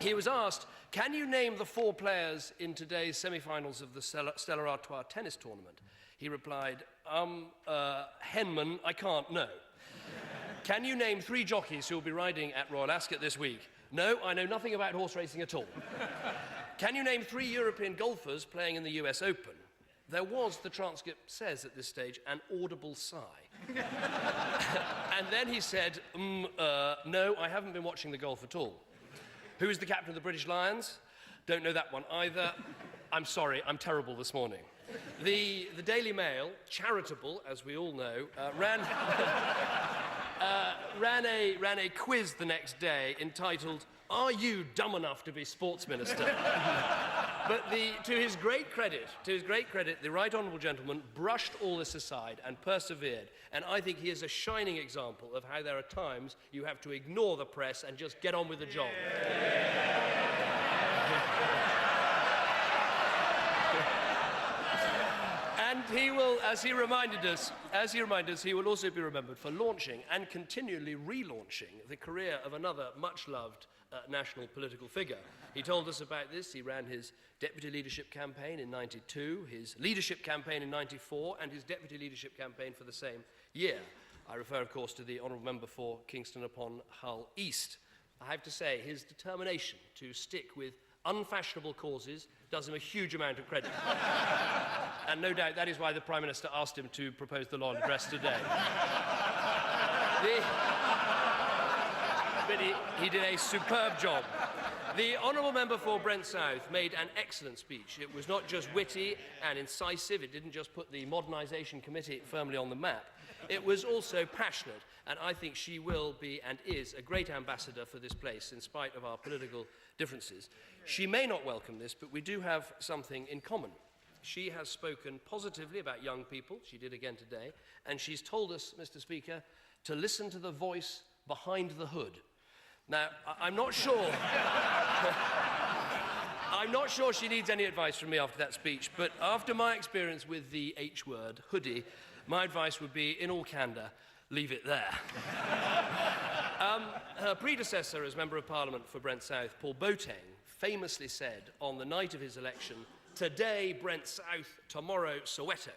He was asked, can you name the 4 players in today's semi-finals of the Stella Artois tennis tournament? He replied, Henman, I can't, no. Can you name 3 jockeys who will be riding at Royal Ascot this week? No, I know nothing about horse racing at all. Can you name 3 European golfers playing in the US Open? There was, the transcript says at this stage, an audible sigh. And then he said, no, I haven't been watching the golf at all. Who is the captain of the British Lions? Don't know that one either. I'm sorry, I'm terrible this morning. The Daily Mail, charitable, as we all know, ran a quiz the next day entitled, Are You Dumb Enough to be Sports Minister? But to his great credit, the Right Honourable Gentleman brushed all this aside and persevered. And I think he is a shining example of how there are times you have to ignore the press and just get on with the job. And he will, as he reminded us, he will also be remembered for launching and continually relaunching the career of another much-loved national political figure. He told us about this. He ran his deputy leadership campaign in '92, his leadership campaign in '94, and his deputy leadership campaign for the same year. I refer, of course, to the Honourable Member for Kingston upon Hull East. I have to say, his determination to stick with unfashionable causes does him a huge amount of credit. And no doubt that is why the Prime Minister asked him to propose the Loyal Address today. But he did a superb job. The Honourable Member for Brent South made an excellent speech. It was not just witty and incisive. It didn't just put the Modernisation Committee firmly on the map. It was also passionate, and I think she will be and is a great ambassador for this place in spite of our political differences. She may not welcome this, but we do have something in common. She has spoken positively about young people, she did again today, and she's told us, Mr. Speaker, to listen to the voice behind the hood. Now, I'm not sure she needs any advice from me after that speech, but after my experience with the H word, hoodie, my advice would be, in all candour, leave it there. Her predecessor as Member of Parliament for Brent South, Paul Boateng, famously said on the night of his election, today Brent South, tomorrow Soweto.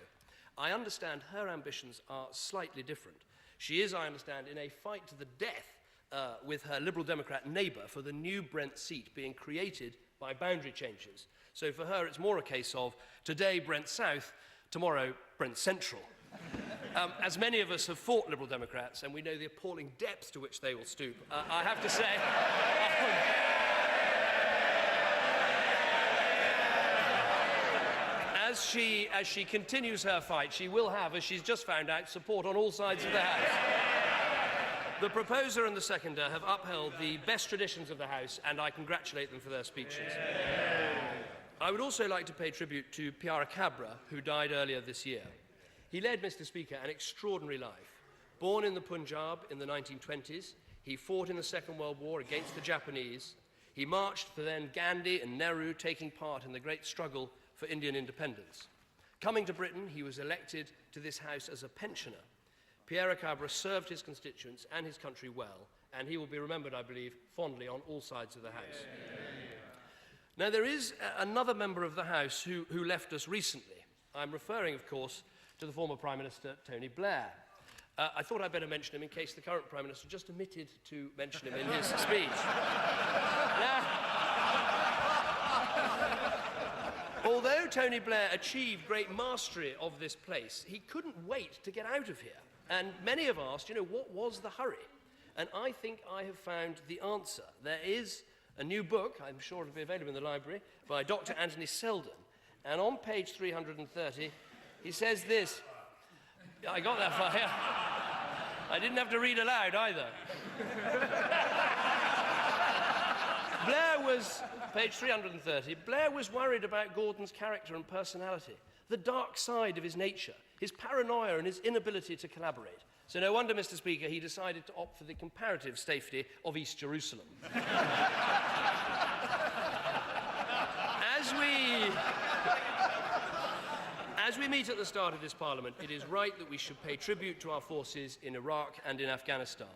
I understand her ambitions are slightly different. She is, I understand, in a fight to the death with her Liberal Democrat neighbour for the new Brent seat being created by boundary changes. So for her, it's more a case of today Brent South, tomorrow Brent Central. As many of us have fought Liberal Democrats, and we know the appalling depths to which they will stoop, I have to say... As she continues her fight, she will have, as she's just found out, support on all sides of the House. The proposer and the seconder have upheld the best traditions of the House, and I congratulate them for their speeches. I would also like to pay tribute to Piara Cabra, who died earlier this year. He led, Mr. Speaker, an extraordinary life. Born in the Punjab in the 1920s, he fought in the Second World War against the Japanese. He marched for then Gandhi and Nehru, taking part in the great struggle for Indian independence. Coming to Britain, he was elected to this House as a pensioner. Piara Cabra served his constituents and his country well, and he will be remembered, I believe, fondly on all sides of the House. Now, there is another member of the House who left us recently. I'm referring, of course, to the former Prime Minister, Tony Blair. I thought I'd better mention him in case the current Prime Minister just omitted to mention him in his speech. Now, although Tony Blair achieved great mastery of this place, he couldn't wait to get out of here. And many have asked, what was the hurry? And I think I have found the answer. There is a new book, I'm sure it'll be available in the library, by Dr. Anthony Selden. And on page 330, he says this. I got that far, yeah. I didn't have to read aloud either. Blair was, page 330, Blair was worried about Gordon's character and personality, the dark side of his nature, his paranoia and his inability to collaborate. So no wonder, Mr. Speaker, he decided to opt for the comparative safety of East Jerusalem. As we meet at the start of this Parliament, it is right that we should pay tribute to our forces in Iraq and in Afghanistan.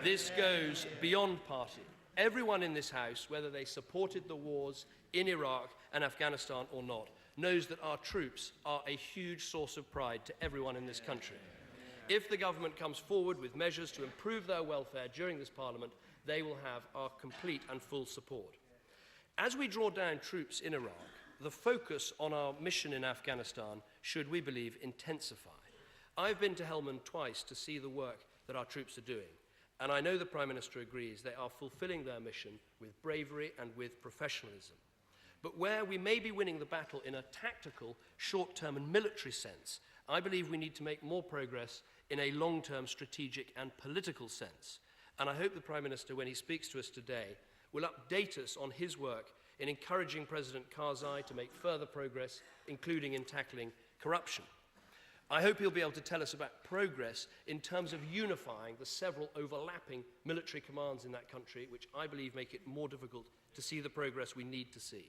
This goes beyond party. Everyone in this House, whether they supported the wars in Iraq and Afghanistan or not, knows that our troops are a huge source of pride to everyone in this country. If the government comes forward with measures to improve their welfare during this Parliament, they will have our complete and full support. As we draw down troops in Iraq, the focus on our mission in Afghanistan should, we believe, intensify. I've been to Helmand twice to see the work that our troops are doing, and I know the Prime Minister agrees they are fulfilling their mission with bravery and with professionalism. But where we may be winning the battle in a tactical, short-term and military sense, I believe we need to make more progress in a long-term strategic and political sense. And I hope the Prime Minister, when he speaks to us today, will update us on his work in encouraging President Karzai to make further progress, including in tackling corruption. I hope he'll be able to tell us about progress in terms of unifying the several overlapping military commands in that country, which I believe make it more difficult to see the progress we need to see.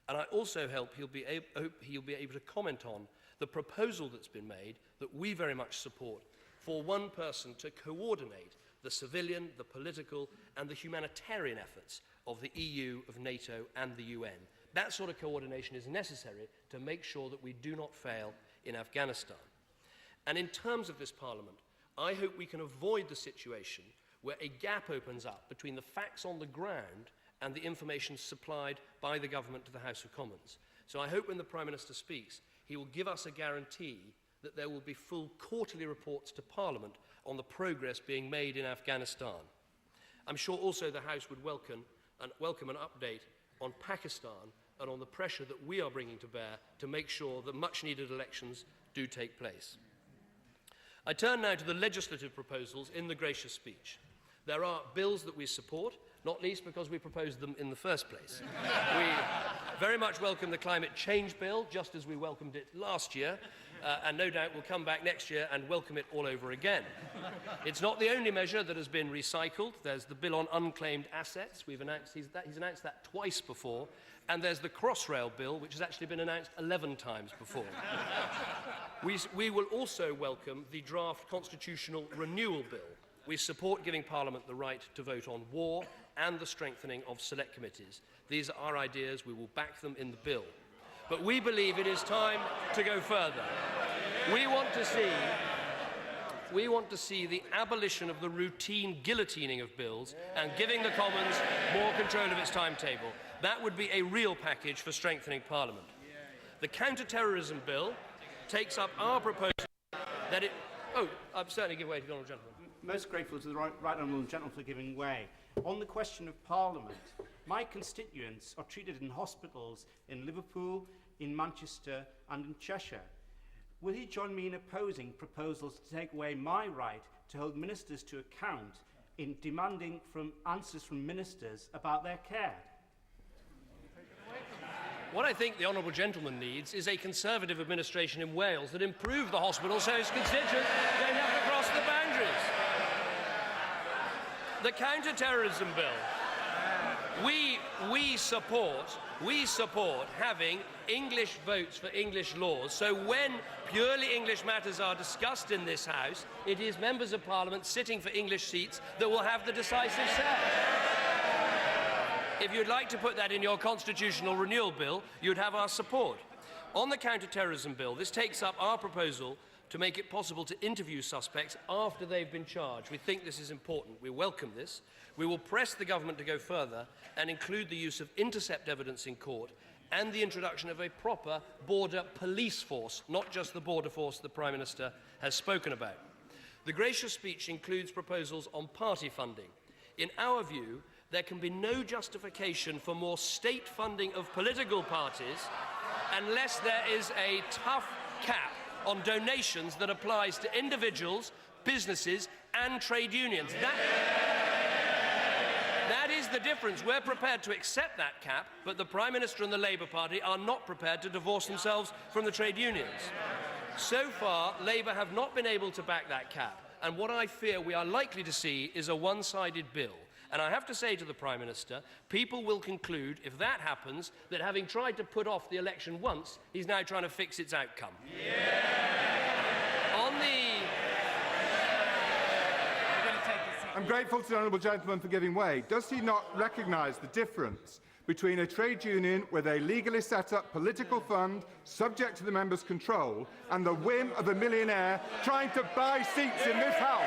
And I also hope he'll be able to comment on the proposal that's been made that we very much support for one person to coordinate the civilian, the political and the humanitarian efforts of the EU, of NATO and the UN. That sort of coordination is necessary to make sure that we do not fail in Afghanistan. And in terms of this Parliament, I hope we can avoid the situation where a gap opens up between the facts on the ground and the information supplied by the government to the House of Commons. So I hope when the Prime Minister speaks, he will give us a guarantee that there will be full quarterly reports to Parliament on the progress being made in Afghanistan. I'm sure also the House would welcome an update on Pakistan and on the pressure that we are bringing to bear to make sure that much-needed elections do take place. I turn now to the legislative proposals in the gracious speech. There are bills that we support, not least because we proposed them in the first place. We very much welcome the climate change bill, just as we welcomed it last year, and no doubt we'll come back next year and welcome it all over again. It's not the only measure that has been recycled. There's the bill on unclaimed assets. He's announced that twice before. And there's the Crossrail bill, which has actually been announced 11 times before. We will also welcome the draft constitutional renewal bill. We support giving Parliament the right to vote on war and the strengthening of select committees. These are our ideas. We will back them in the bill. but we believe it is time to go further. We want to see the abolition of the routine guillotining of bills and giving the Commons more control of its timetable. That would be a real package for strengthening Parliament. The counter-terrorism bill takes up our proposal that it... Oh, I'll certainly give way to the Honourable Gentleman. Most grateful to the right honourable gentleman for giving way. On the question of Parliament, my constituents are treated in hospitals in Liverpool, in Manchester and in Cheshire. Will he join me in opposing proposals to take away my right to hold ministers to account in demanding answers from ministers about their care? What I think the Honourable Gentleman needs is a Conservative administration in Wales that improve the hospital so his constituents don't have to cross the boundaries. The counter-terrorism bill. We support having English votes for English laws, so when purely English matters are discussed in this House, it is members of Parliament sitting for English seats that will have the decisive say. If you'd like to put that in your constitutional renewal bill, you'd have our support. On the counter-terrorism bill, this takes up our proposal to make it possible to interview suspects after they've been charged. We think this is important. We welcome this. We will press the government to go further and include the use of intercept evidence in court and the introduction of a proper border police force, not just the border force the Prime Minister has spoken about. The gracious speech includes proposals on party funding. In our view, there can be no justification for more state funding of political parties unless there is a tough cap on donations that applies to individuals, businesses and trade unions. That is the difference. We're prepared to accept that cap, but the Prime Minister and the Labour Party are not prepared to divorce themselves from the trade unions. So far, Labour have not been able to back that cap, and what I fear we are likely to see is a one-sided bill. And I have to say to the Prime Minister, people will conclude, if that happens, that having tried to put off the election once, he's now trying to fix its outcome. I'm grateful to the honourable gentleman for giving way. Does he not recognise the difference between a trade union with a legally set up political fund subject to the members' control and the whim of a millionaire trying to buy seats in this House?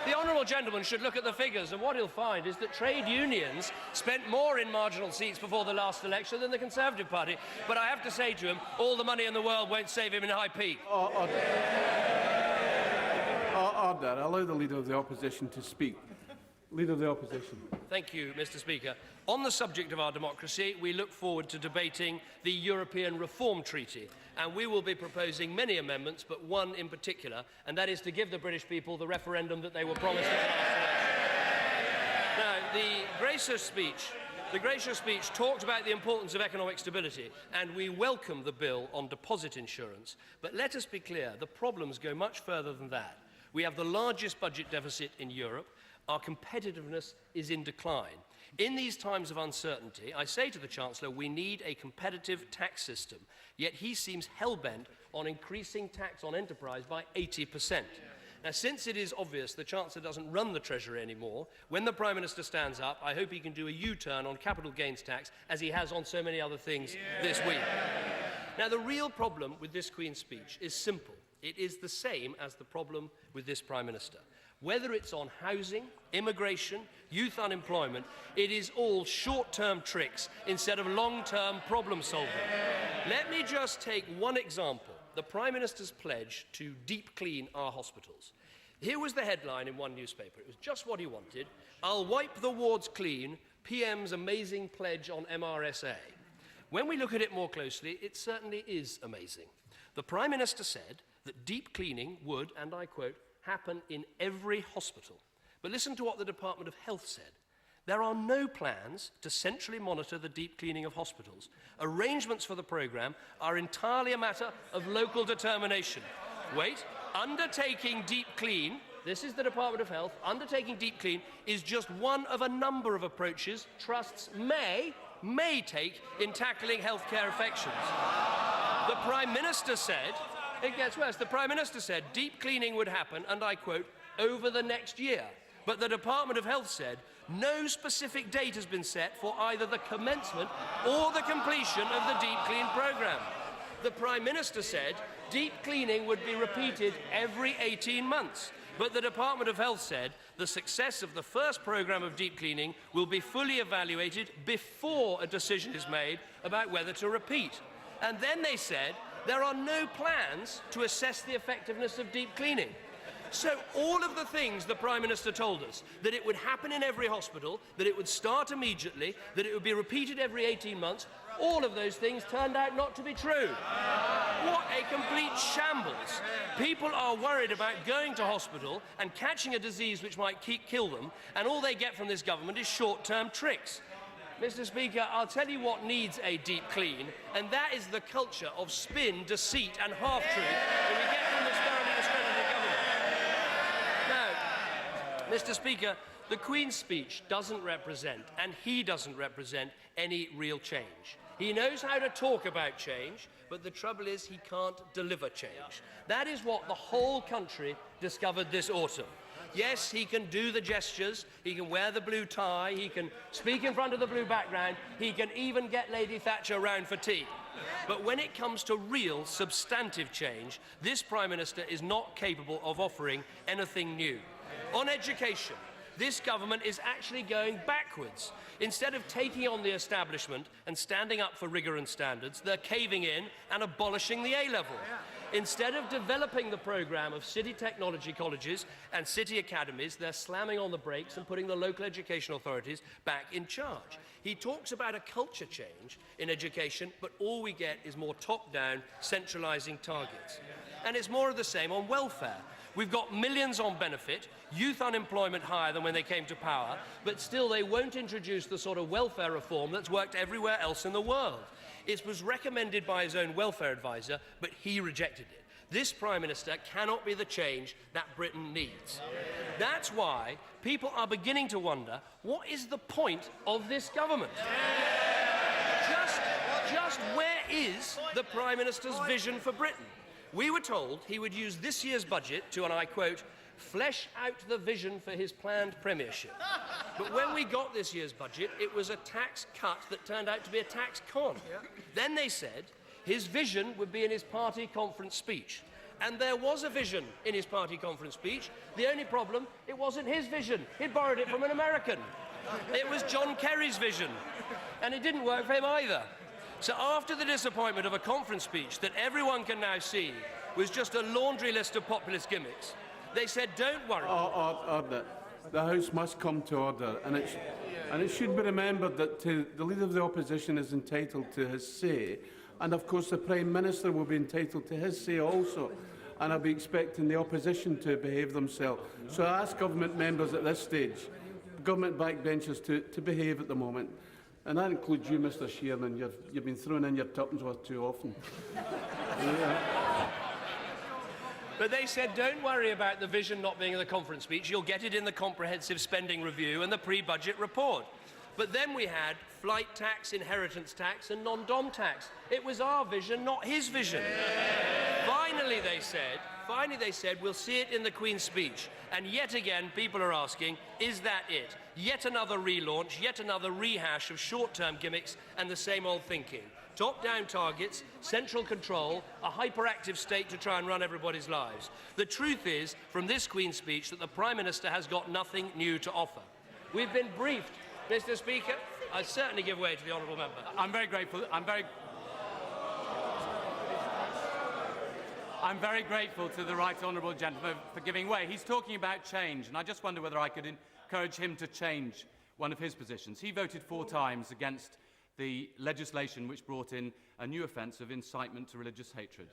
The honourable gentleman should look at the figures, and what he'll find is that trade unions spent more in marginal seats before the last election than the Conservative Party. But I have to say to him, all the money in the world won't save him in High Peak. Order. Allow the Leader of the Opposition to speak. Leader of the Opposition. Thank you, Mr. Speaker. On the subject of our democracy, we look forward to debating the European Reform Treaty, and we will be proposing many amendments, but one in particular, and that is to give the British people the referendum that they were promised at the last election. Now, the gracious speech talked about the importance of economic stability, and we welcome the bill on deposit insurance. But let us be clear, the problems go much further than that. We have the largest budget deficit in Europe. Our competitiveness is in decline. In these times of uncertainty, I say to the Chancellor, we need a competitive tax system, yet he seems hell-bent on increasing tax on enterprise by 80%. Now, since it is obvious the Chancellor doesn't run the Treasury anymore, when the Prime Minister stands up, I hope he can do a U-turn on capital gains tax, as he has on so many other things this week. Now, the real problem with this Queen's speech is simple. It is the same as the problem with this Prime Minister. Whether it's on housing, immigration, youth unemployment, it is all short-term tricks instead of long-term problem solving. Let me just take one example, the Prime Minister's pledge to deep clean our hospitals. Here was the headline in one newspaper. It was just what he wanted. I'll wipe the wards clean, PM's amazing pledge on MRSA. When we look at it more closely, it certainly is amazing. The Prime Minister said that deep cleaning would, and I quote, happen in every hospital. But listen to what the Department of Health said. There are no plans to centrally monitor the deep cleaning of hospitals. Arrangements for the programme are entirely a matter of local determination. Wait, undertaking deep clean, this is the Department of Health, undertaking deep clean is just one of a number of approaches trusts may take in tackling healthcare infections. The Prime Minister said, it gets worse, the Prime Minister said deep cleaning would happen, and I quote, over the next year. But the Department of Health said No specific date has been set for either the commencement or the completion of the Deep Clean programme. The Prime Minister said deep cleaning would be repeated every 18 months. But the Department of Health said the success of the first programme of deep cleaning will be fully evaluated before a decision is made about whether to repeat. And then they said there are no plans to assess the effectiveness of deep cleaning. So all of the things the Prime Minister told us, that it would happen in every hospital, that it would start immediately, that it would be repeated every 18 months, all of those things turned out not to be true. What a complete shambles. People are worried about going to hospital and catching a disease which might kill them, and all they get from this government is short-term tricks. Mr. Speaker, I'll tell you what needs a deep clean, and that is the culture of spin, deceit and half-truth that we get from this thoroughly discredited government. Now, Mr. Speaker, the Queen's speech doesn't represent, and he doesn't represent, any real change. He knows how to talk about change, but the trouble is he can't deliver change. That is what the whole country discovered this autumn. Yes, he can do the gestures, he can wear the blue tie, he can speak in front of the blue background, he can even get Lady Thatcher round for tea. But when it comes to real, substantive change, this Prime Minister is not capable of offering anything new. On education, this government is actually going backwards. Instead of taking on the establishment and standing up for rigour and standards, they're caving in and abolishing the A-level. Instead of developing the programme of city technology colleges and city academies, they're slamming on the brakes and putting the local education authorities back in charge. He talks about a culture change in education, but all we get is more top-down, centralising targets. And it's more of the same on welfare. We've got millions on benefit, youth unemployment higher than when they came to power, but still they won't introduce the sort of welfare reform that's worked everywhere else in the world. It was recommended by his own welfare advisor, but he rejected it. This Prime Minister cannot be the change that Britain needs. That's why people are beginning to wonder, what is the point of this government? Just where is the Prime Minister's vision for Britain? We were told he would use this year's budget to, and I quote, flesh out the vision for his planned premiership. But when we got this year's budget, it was a tax cut that turned out to be a tax con. Then they said his vision would be in his party conference speech. And there was a vision in his party conference speech. The only problem, it wasn't his vision. He'd borrowed it from an American. It was John Kerry's vision. And it didn't work for him either. So after the disappointment of a conference speech that everyone can now see was just a laundry list of populist gimmicks, they said, don't worry. Order. The House must come to order, and it should be remembered that the Leader of the Opposition is entitled to his say, and of course the Prime Minister will be entitled to his say also, and I'll be expecting the Opposition to behave themselves. So I ask government members at this stage, government backbenchers, to behave at the moment. And that includes you, Mr. Chairman. You've been throwing in your tuppence worth too often. But they said, don't worry about the vision not being in the conference speech. You'll get it in the comprehensive spending review and the pre-budget report. But then we had flight tax, inheritance tax and non-dom tax. It was our vision, not his vision. Finally, they said, we'll see it in the Queen's speech. And yet again, people are asking, is that it? Yet another relaunch, yet another rehash of short-term gimmicks and the same old thinking. Top-down targets, central control, a hyperactive state to try and run everybody's lives. The truth is, from this Queen's speech, that the Prime Minister has got nothing new to offer. We've been briefed, Mr. Speaker. I certainly give way to the honourable member. I'm very grateful. I'm very grateful to the right honourable gentleman for giving way. He's talking about change, and I just wonder whether I could encourage him to change one of his positions. He voted 4 times against the legislation which brought in a new offence of incitement to religious hatred.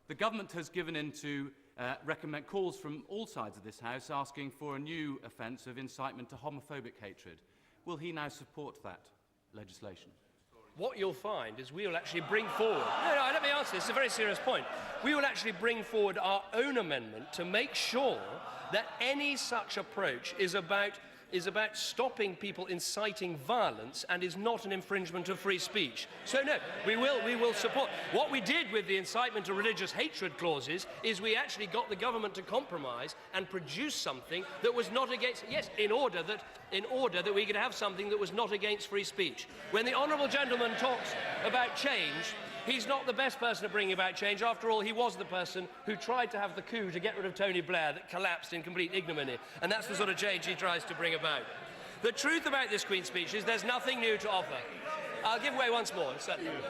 The government has given in to recommend calls from all sides of this House asking for a new offence of incitement to homophobic hatred. Will he now support that legislation? What you'll find is we will actually bring forward... No, let me answer this. It's a very serious point. We will actually bring forward our own amendment to make sure that any such approach is about is about stopping people inciting violence and is not an infringement of free speech. So no, we will support. What we did with the incitement to religious hatred clauses is we actually got the government to compromise and produce something that was not against, yes, in order that we could have something that was not against free speech. When the honourable gentleman talks about change, he's not the best person to bring about change. After all, he was the person who tried to have the coup to get rid of Tony Blair that collapsed in complete ignominy. And that's the sort of change he tries to bring about. The truth about this Queen's speech is there's nothing new to offer. I'll give way once more.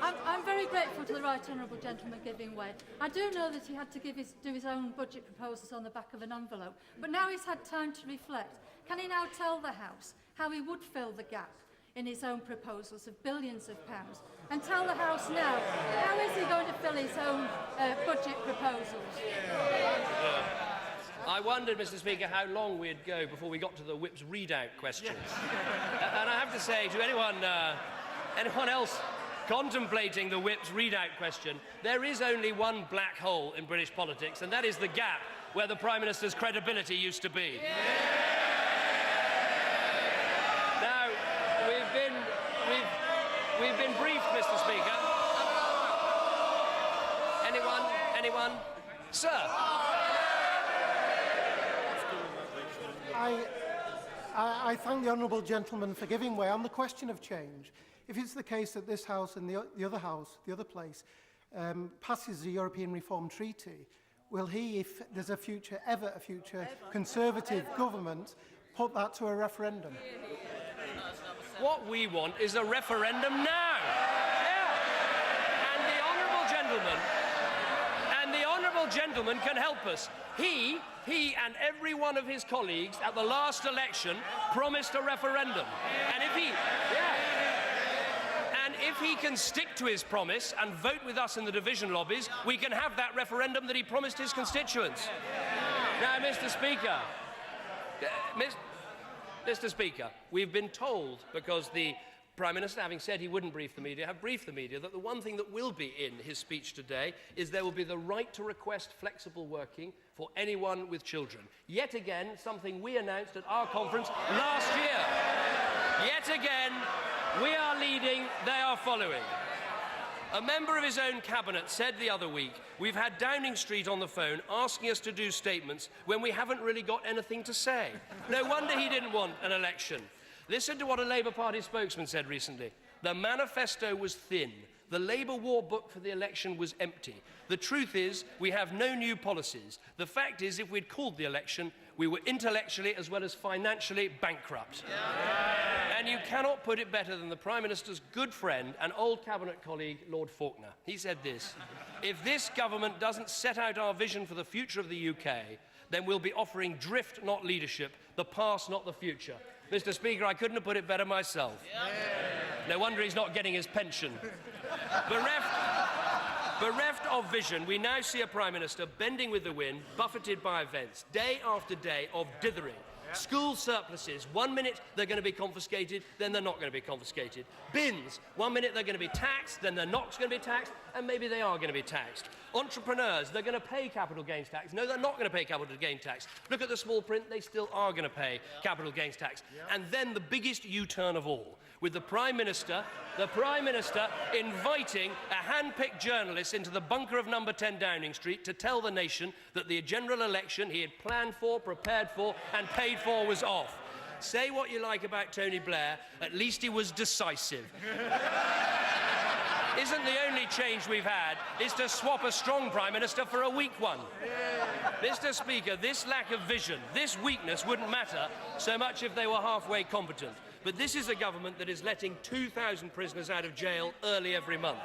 I'm very grateful to the right honourable gentleman giving way. I do know that he had to do his own budget proposals on the back of an envelope, but now he's had time to reflect. Can he now tell the House how he would fill the gap in his own proposals of billions of pounds? And tell the House now, how is he going to fill his own budget proposals? I wondered, Mr. Speaker, how long we'd go before we got to the whip's readout questions. And I have to say to anyone else contemplating the whip's readout question, there is only one black hole in British politics, and that is the gap where the Prime Minister's credibility used to be. Now, we've been briefed, Mr. Speaker. Anyone? Sir? I thank the honourable gentleman for giving way on the question of change. If it's the case that this House and the other place, passes the European Reform Treaty, will he, if there's a future Conservative government, put that to a referendum? What we want is a referendum now. Yeah. And the honourable gentleman can help us. He and every one of his colleagues at the last election promised a referendum. And if he can stick to his promise and vote with us in the division lobbies, we can have that referendum that he promised his constituents. Now, Mr. Speaker, we've been told, because the Prime Minister, having said he wouldn't brief the media, have briefed the media that the one thing that will be in his speech today is there will be the right to request flexible working for anyone with children. Yet again, something we announced at our conference last year. Yet again, we are leading, they are following. A member of his own cabinet said the other week, we've had Downing Street on the phone asking us to do statements when we haven't really got anything to say. No wonder he didn't want an election. Listen to what a Labour Party spokesman said recently. The manifesto was thin. The Labour war book for the election was empty. The truth is, we have no new policies. The fact is, if we'd called the election, we were intellectually as well as financially bankrupt. Yeah. And you cannot put it better than the Prime Minister's good friend and old Cabinet colleague, Lord Faulkner. He said this: if this government doesn't set out our vision for the future of the UK, then we'll be offering drift, not leadership, the past, not the future. Mr. Speaker, I couldn't have put it better myself. Yeah. No wonder he's not getting his pension. Bereft of vision, we now see a Prime Minister bending with the wind, buffeted by events, day after day of dithering. School surpluses, 1 minute they're going to be confiscated, then they're not going to be confiscated. Bins, 1 minute they're going to be taxed, then they're not going to be taxed, and maybe they are going to be taxed. Entrepreneurs, they're going to pay capital gains tax. No, they're not going to pay capital gains tax. Look at the small print, they still are going to pay capital gains tax. And then the biggest U-turn of all, with the Prime Minister inviting a hand-picked journalist into the bunker of number 10 Downing Street to tell the nation that the general election he had planned for, prepared for and paid for was off. Say what you like about Tony Blair, at least he was decisive. Isn't the only change we've had is to swap a strong Prime Minister for a weak one? Mr. Speaker, this lack of vision, this weakness wouldn't matter so much if they were halfway competent. But this is a government that is letting 2,000 prisoners out of jail early every month.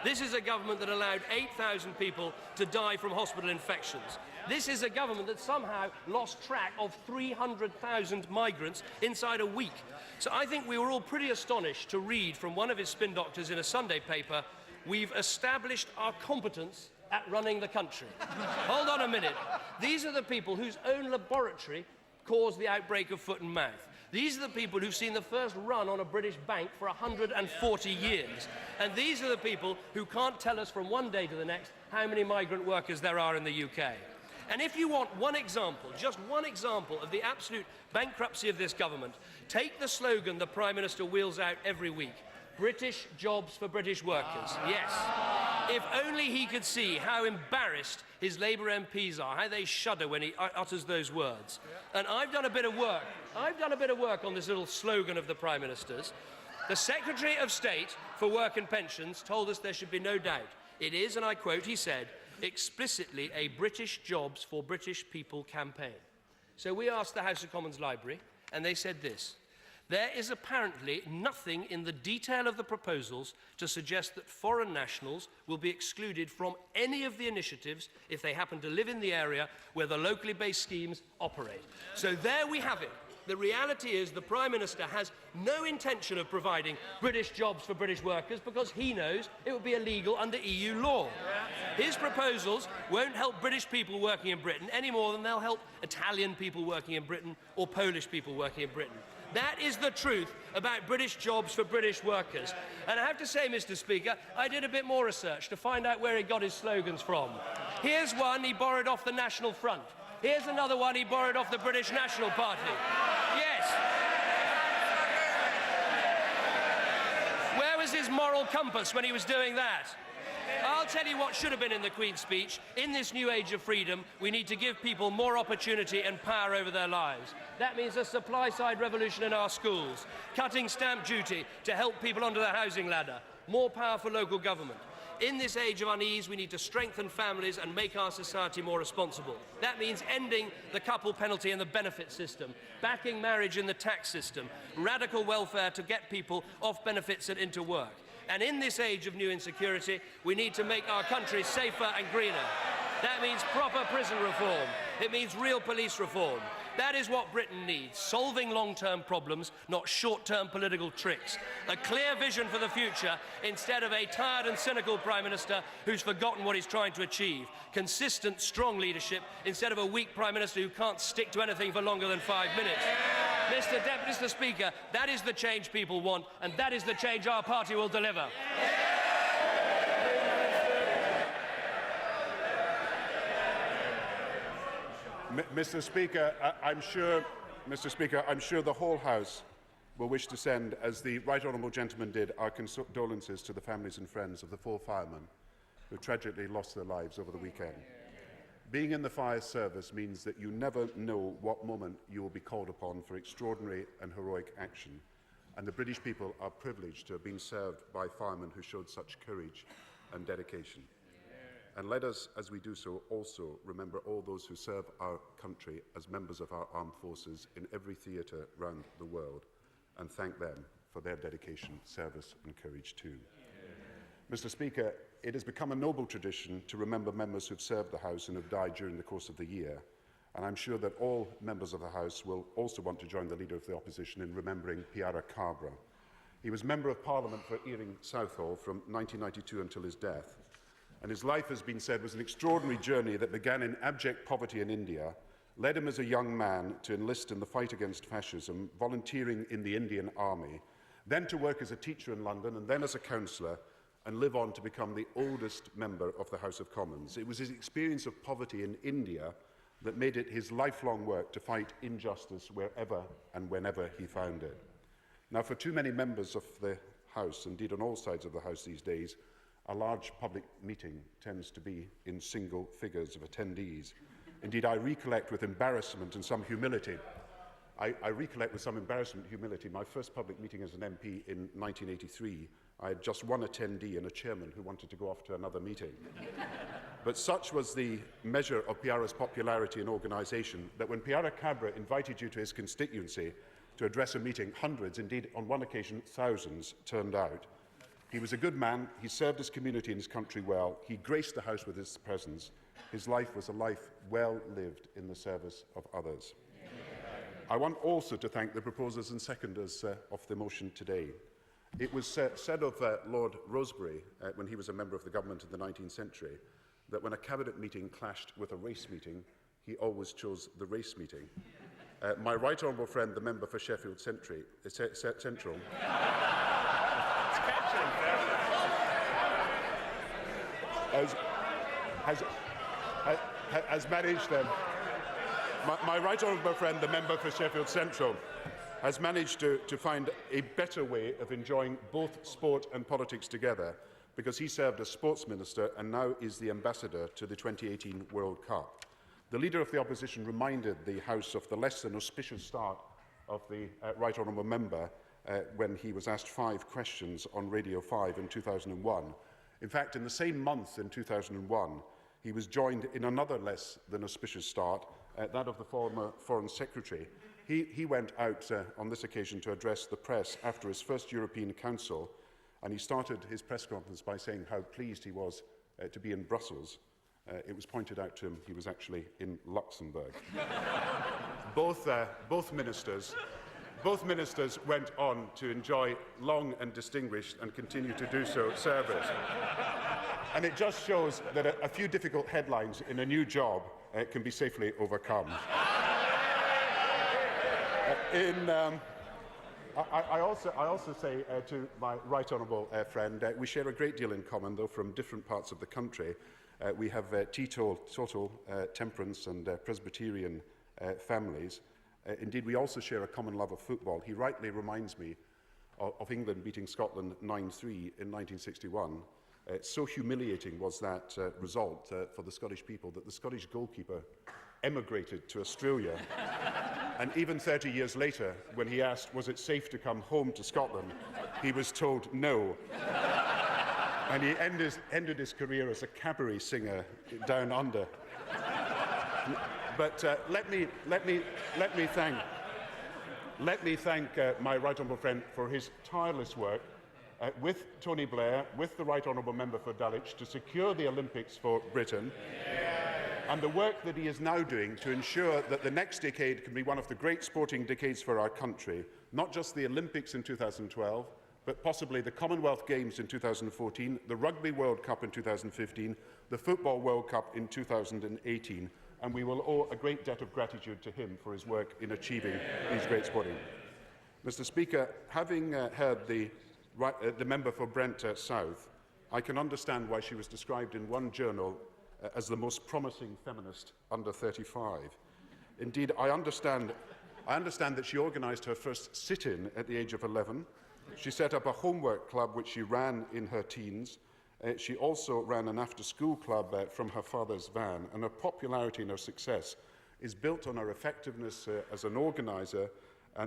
This is a government that allowed 8,000 people to die from hospital infections. This is a government that somehow lost track of 300,000 migrants inside a week. So I think we were all pretty astonished to read from one of his spin doctors in a Sunday paper, we've established our competence at running the country. Hold on a minute. These are the people whose own laboratory caused the outbreak of foot and mouth. These are the people who've seen the first run on a British bank for 140 years. And these are the people who can't tell us from one day to the next how many migrant workers there are in the UK. And if you want one example, just one example of the absolute bankruptcy of this government, take the slogan the Prime Minister wheels out every week: British jobs for British workers. Yes. If only he could see how embarrassed his Labour MPs are, how they shudder when he utters those words. And I've done a bit of work. I've done a bit of work on this little slogan of the Prime Minister's. The Secretary of State for Work and Pensions told us there should be no doubt. It is, and I quote, he said, explicitly a British jobs for British people campaign. So we asked the House of Commons Library, and they said this: there is apparently nothing in the detail of the proposals to suggest that foreign nationals will be excluded from any of the initiatives if they happen to live in the area where the locally based schemes operate. So there we have it. The reality is the Prime Minister has no intention of providing British jobs for British workers because he knows it would be illegal under EU law. His proposals won't help British people working in Britain any more than they'll help Italian people working in Britain or Polish people working in Britain. That is the truth about British jobs for British workers. And I have to say, Mr. Speaker, I did a bit more research to find out where he got his slogans from. Here's one he borrowed off the National Front. Here's another one he borrowed off the British National Party. Yes. Where was his moral compass when he was doing that? I'll tell you what should have been in the Queen's speech. In this new age of freedom, we need to give people more opportunity and power over their lives. That means a supply-side revolution in our schools, cutting stamp duty to help people onto the housing ladder, more power for local government. In this age of unease, we need to strengthen families and make our society more responsible. That means ending the couple penalty in the benefit system, backing marriage in the tax system, radical welfare to get people off benefits and into work. And in this age of new insecurity, we need to make our country safer and greener. That means proper prison reform. It means real police reform. That is what Britain needs, solving long-term problems, not short-term political tricks. A clear vision for the future instead of a tired and cynical Prime Minister who's forgotten what he's trying to achieve. Consistent, strong leadership instead of a weak Prime Minister who can't stick to anything for longer than 5 minutes. Mr. Speaker, that is the change people want, and that is the change our party will deliver. Mr. Speaker, I'm sure the whole House will wish to send, as the Right Honourable Gentleman did, our condolences to the families and friends of the 4 firemen who tragically lost their lives over the weekend. Being in the fire service means that you never know what moment you will be called upon for extraordinary and heroic action, and the British people are privileged to have been served by firemen who showed such courage and dedication. And let us, as we do so, also remember all those who serve our country as members of our armed forces in every theatre round the world, and thank them for their dedication, service and courage too. Mr. Speaker, it has become a noble tradition to remember members who have served the House and have died during the course of the year, and I'm sure that all members of the House will also want to join the Leader of the Opposition in remembering Piara Cabra. He was Member of Parliament for Ealing Southall from 1992 until his death, and his life has been said was an extraordinary journey that began in abject poverty in India, led him as a young man to enlist in the fight against fascism, volunteering in the Indian Army, then to work as a teacher in London and then as a councillor, and live on to become the oldest member of the House of Commons. It was his experience of poverty in India that made it his lifelong work to fight injustice wherever and whenever he found it. Now, for too many members of the House, indeed on all sides of the House these days, a large public meeting tends to be in single figures of attendees. Indeed, I recollect with embarrassment and some humility. I recollect with some embarrassment and humility my first public meeting as an MP in 1983. I had just one attendee and a chairman who wanted to go off to another meeting. But such was the measure of Piara's popularity and organisation that when Piara Cabra invited you to his constituency to address a meeting, hundreds, indeed on one occasion thousands, turned out. He was a good man, he served his community and his country well, he graced the House with his presence. His life was a life well lived in the service of others. I want also to thank the proposers and seconders of the motion today. It was said of Lord Rosebery, when he was a member of the government in the 19th century, that when a cabinet meeting clashed with a race meeting, he always chose the race meeting. My right honourable friend, the member for Sheffield Central, has managed, my right honourable friend, the member for Sheffield Central, has managed to find a better way of enjoying both sport and politics together, because he served as sports minister and now is the ambassador to the 2018 World Cup. The Leader of the Opposition reminded the House of the less than auspicious start of the right honourable member when he was asked 5 questions on Radio 5 in 2001. In fact, in the same month in 2001, he was joined in another less than auspicious start, that of the former Foreign Secretary. He went out on this occasion to address the press after his first European Council, and he started his press conference by saying how pleased he was to be in Brussels. It was pointed out to him he was actually in Luxembourg. Both ministers went on to enjoy long and distinguished, and continue to do so, service. And it just shows that a few difficult headlines in a new job can be safely overcome. I also say to my right honourable friend, we share a great deal in common, though from different parts of the country. We have teetotal, temperance and Presbyterian families. Indeed, we also share a common love of football. He rightly reminds me of England beating Scotland 9-3 in 1961. So humiliating was that result for the Scottish people that the Scottish goalkeeper emigrated to Australia. And even 30 years later, when he asked, was it safe to come home to Scotland, he was told no. And he ended his career as a cabaret singer down under. But let me thank my right honourable friend for his tireless work with Tony Blair, with the right honourable member for Dulwich, to secure the Olympics for Britain, and the work that he is now doing to ensure that the next decade can be one of the great sporting decades for our country, not just the Olympics in 2012, but possibly the Commonwealth Games in 2014, the Rugby World Cup in 2015, the Football World Cup in 2018, and we will owe a great debt of gratitude to him for his work in achieving these great sporting. Mr. Speaker, having heard the member for Brent South, I can understand why she was described in one journal as the most promising feminist under 35. Indeed, I understand that she organised her first sit-in at the age of 11. She set up a homework club which she ran in her teens. She also ran an after-school club from her father's van, and her popularity and her success is built on her effectiveness as an organiser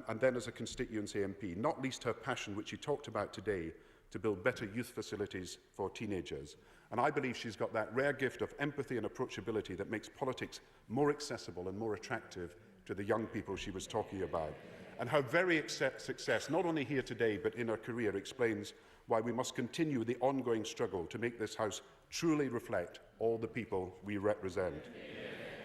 and then as a constituency MP, not least her passion, which she talked about today, to build better youth facilities for teenagers. And I believe she's got that rare gift of empathy and approachability that makes politics more accessible and more attractive to the young people she was talking about. And her very success, not only here today, but in her career, explains why we must continue the ongoing struggle to make this House truly reflect all the people we represent.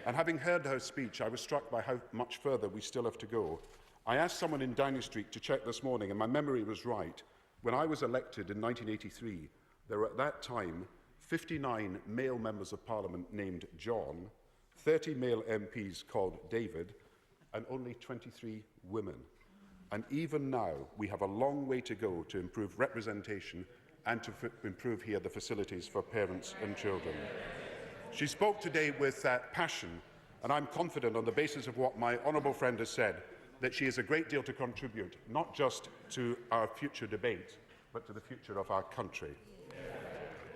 And having heard her speech, I was struck by how much further we still have to go. I asked someone in Downing Street to check this morning, and my memory was right. When I was elected in 1983, there were at that time 59 male members of Parliament named John, 30 male MPs called David, and only 23 women. And even now, we have a long way to go to improve representation and to improve here the facilities for parents and children. She spoke today with passion, and I'm confident on the basis of what my honourable friend has said, that she has a great deal to contribute, not just to our future debate, but to the future of our country.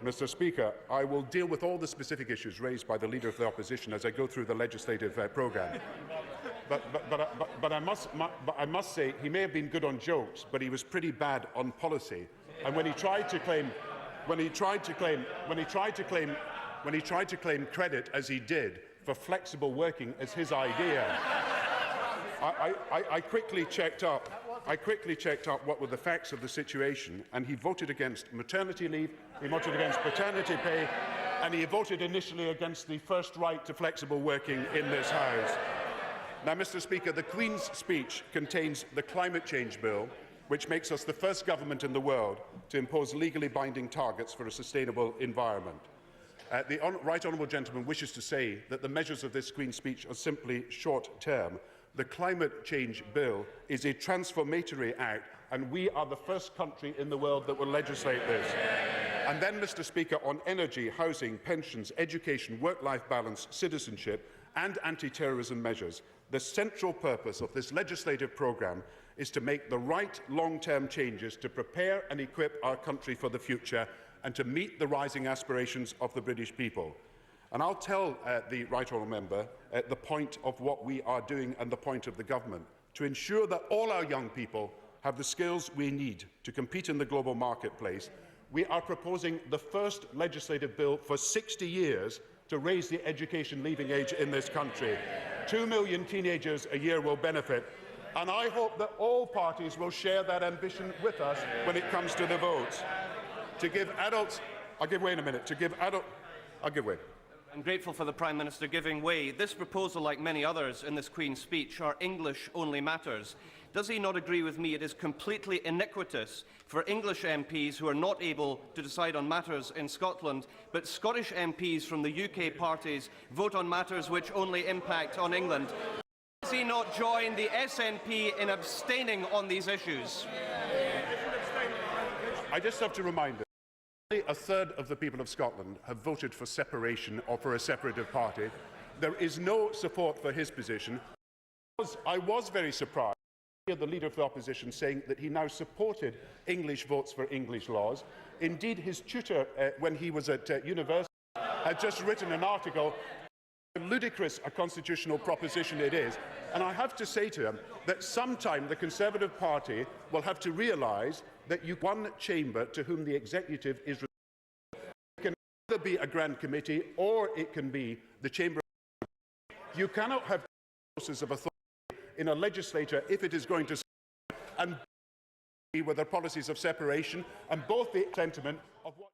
Mr. Speaker, I will deal with all the specific issues raised by the Leader of the Opposition as I go through the legislative programme. But I must say he may have been good on jokes, but he was pretty bad on policy. And when he tried to claim credit, as he did, for flexible working as his idea, I quickly checked up what were the facts of the situation, and he voted against maternity leave, he voted against paternity pay, and he voted initially against the first right to flexible working in this House. Now, Mr. Speaker, the Queen's speech contains the climate change bill, which makes us the first government in the world to impose legally binding targets for a sustainable environment. The right honourable gentleman wishes to say that the measures of this Queen's speech are simply short-term. the Climate Change Bill is a transformatory act, and we are the first country in the world that will legislate this. And then, Mr. Speaker, on energy, housing, pensions, education, work-life balance, citizenship and anti-terrorism measures, the central purpose of this legislative programme is to make the right long-term changes to prepare and equip our country for the future and to meet the rising aspirations of the British people. And I'll tell the Right Honourable Member the point of what we are doing and the point of the government to ensure that all our young people have the skills we need to compete in the global marketplace. We are proposing the first legislative bill for 60 years to raise the education leaving age in this country. 2 million teenagers a year will benefit, and I hope that all parties will share that ambition with us when it comes to the vote. To give adults... I'll give way in a minute. To give adult... I'll give way. I'm grateful for the Prime Minister giving way. This proposal, like many others in this Queen's speech, are English-only matters. Does he not agree with me it is completely iniquitous for English MPs who are not able to decide on matters in Scotland, but Scottish MPs from the UK parties vote on matters which only impact on England? Does he not join the SNP in abstaining on these issues? I just have to remind you, only a third of the people of Scotland have voted for separation or for a separative party. There is no support for his position. I was very surprised to hear the Leader of the Opposition saying that he now supported English votes for English laws. Indeed, his tutor, when he was at university, had just written an article how ludicrous a constitutional proposition it is. And I have to say to him that sometime the Conservative Party will have to realise that one chamber to whom the executive is responsible. It can either be a grand committee or it can be the chamber. You cannot have sources of authority in a legislature if it is going to and with their policies of separation and both the sentiment of what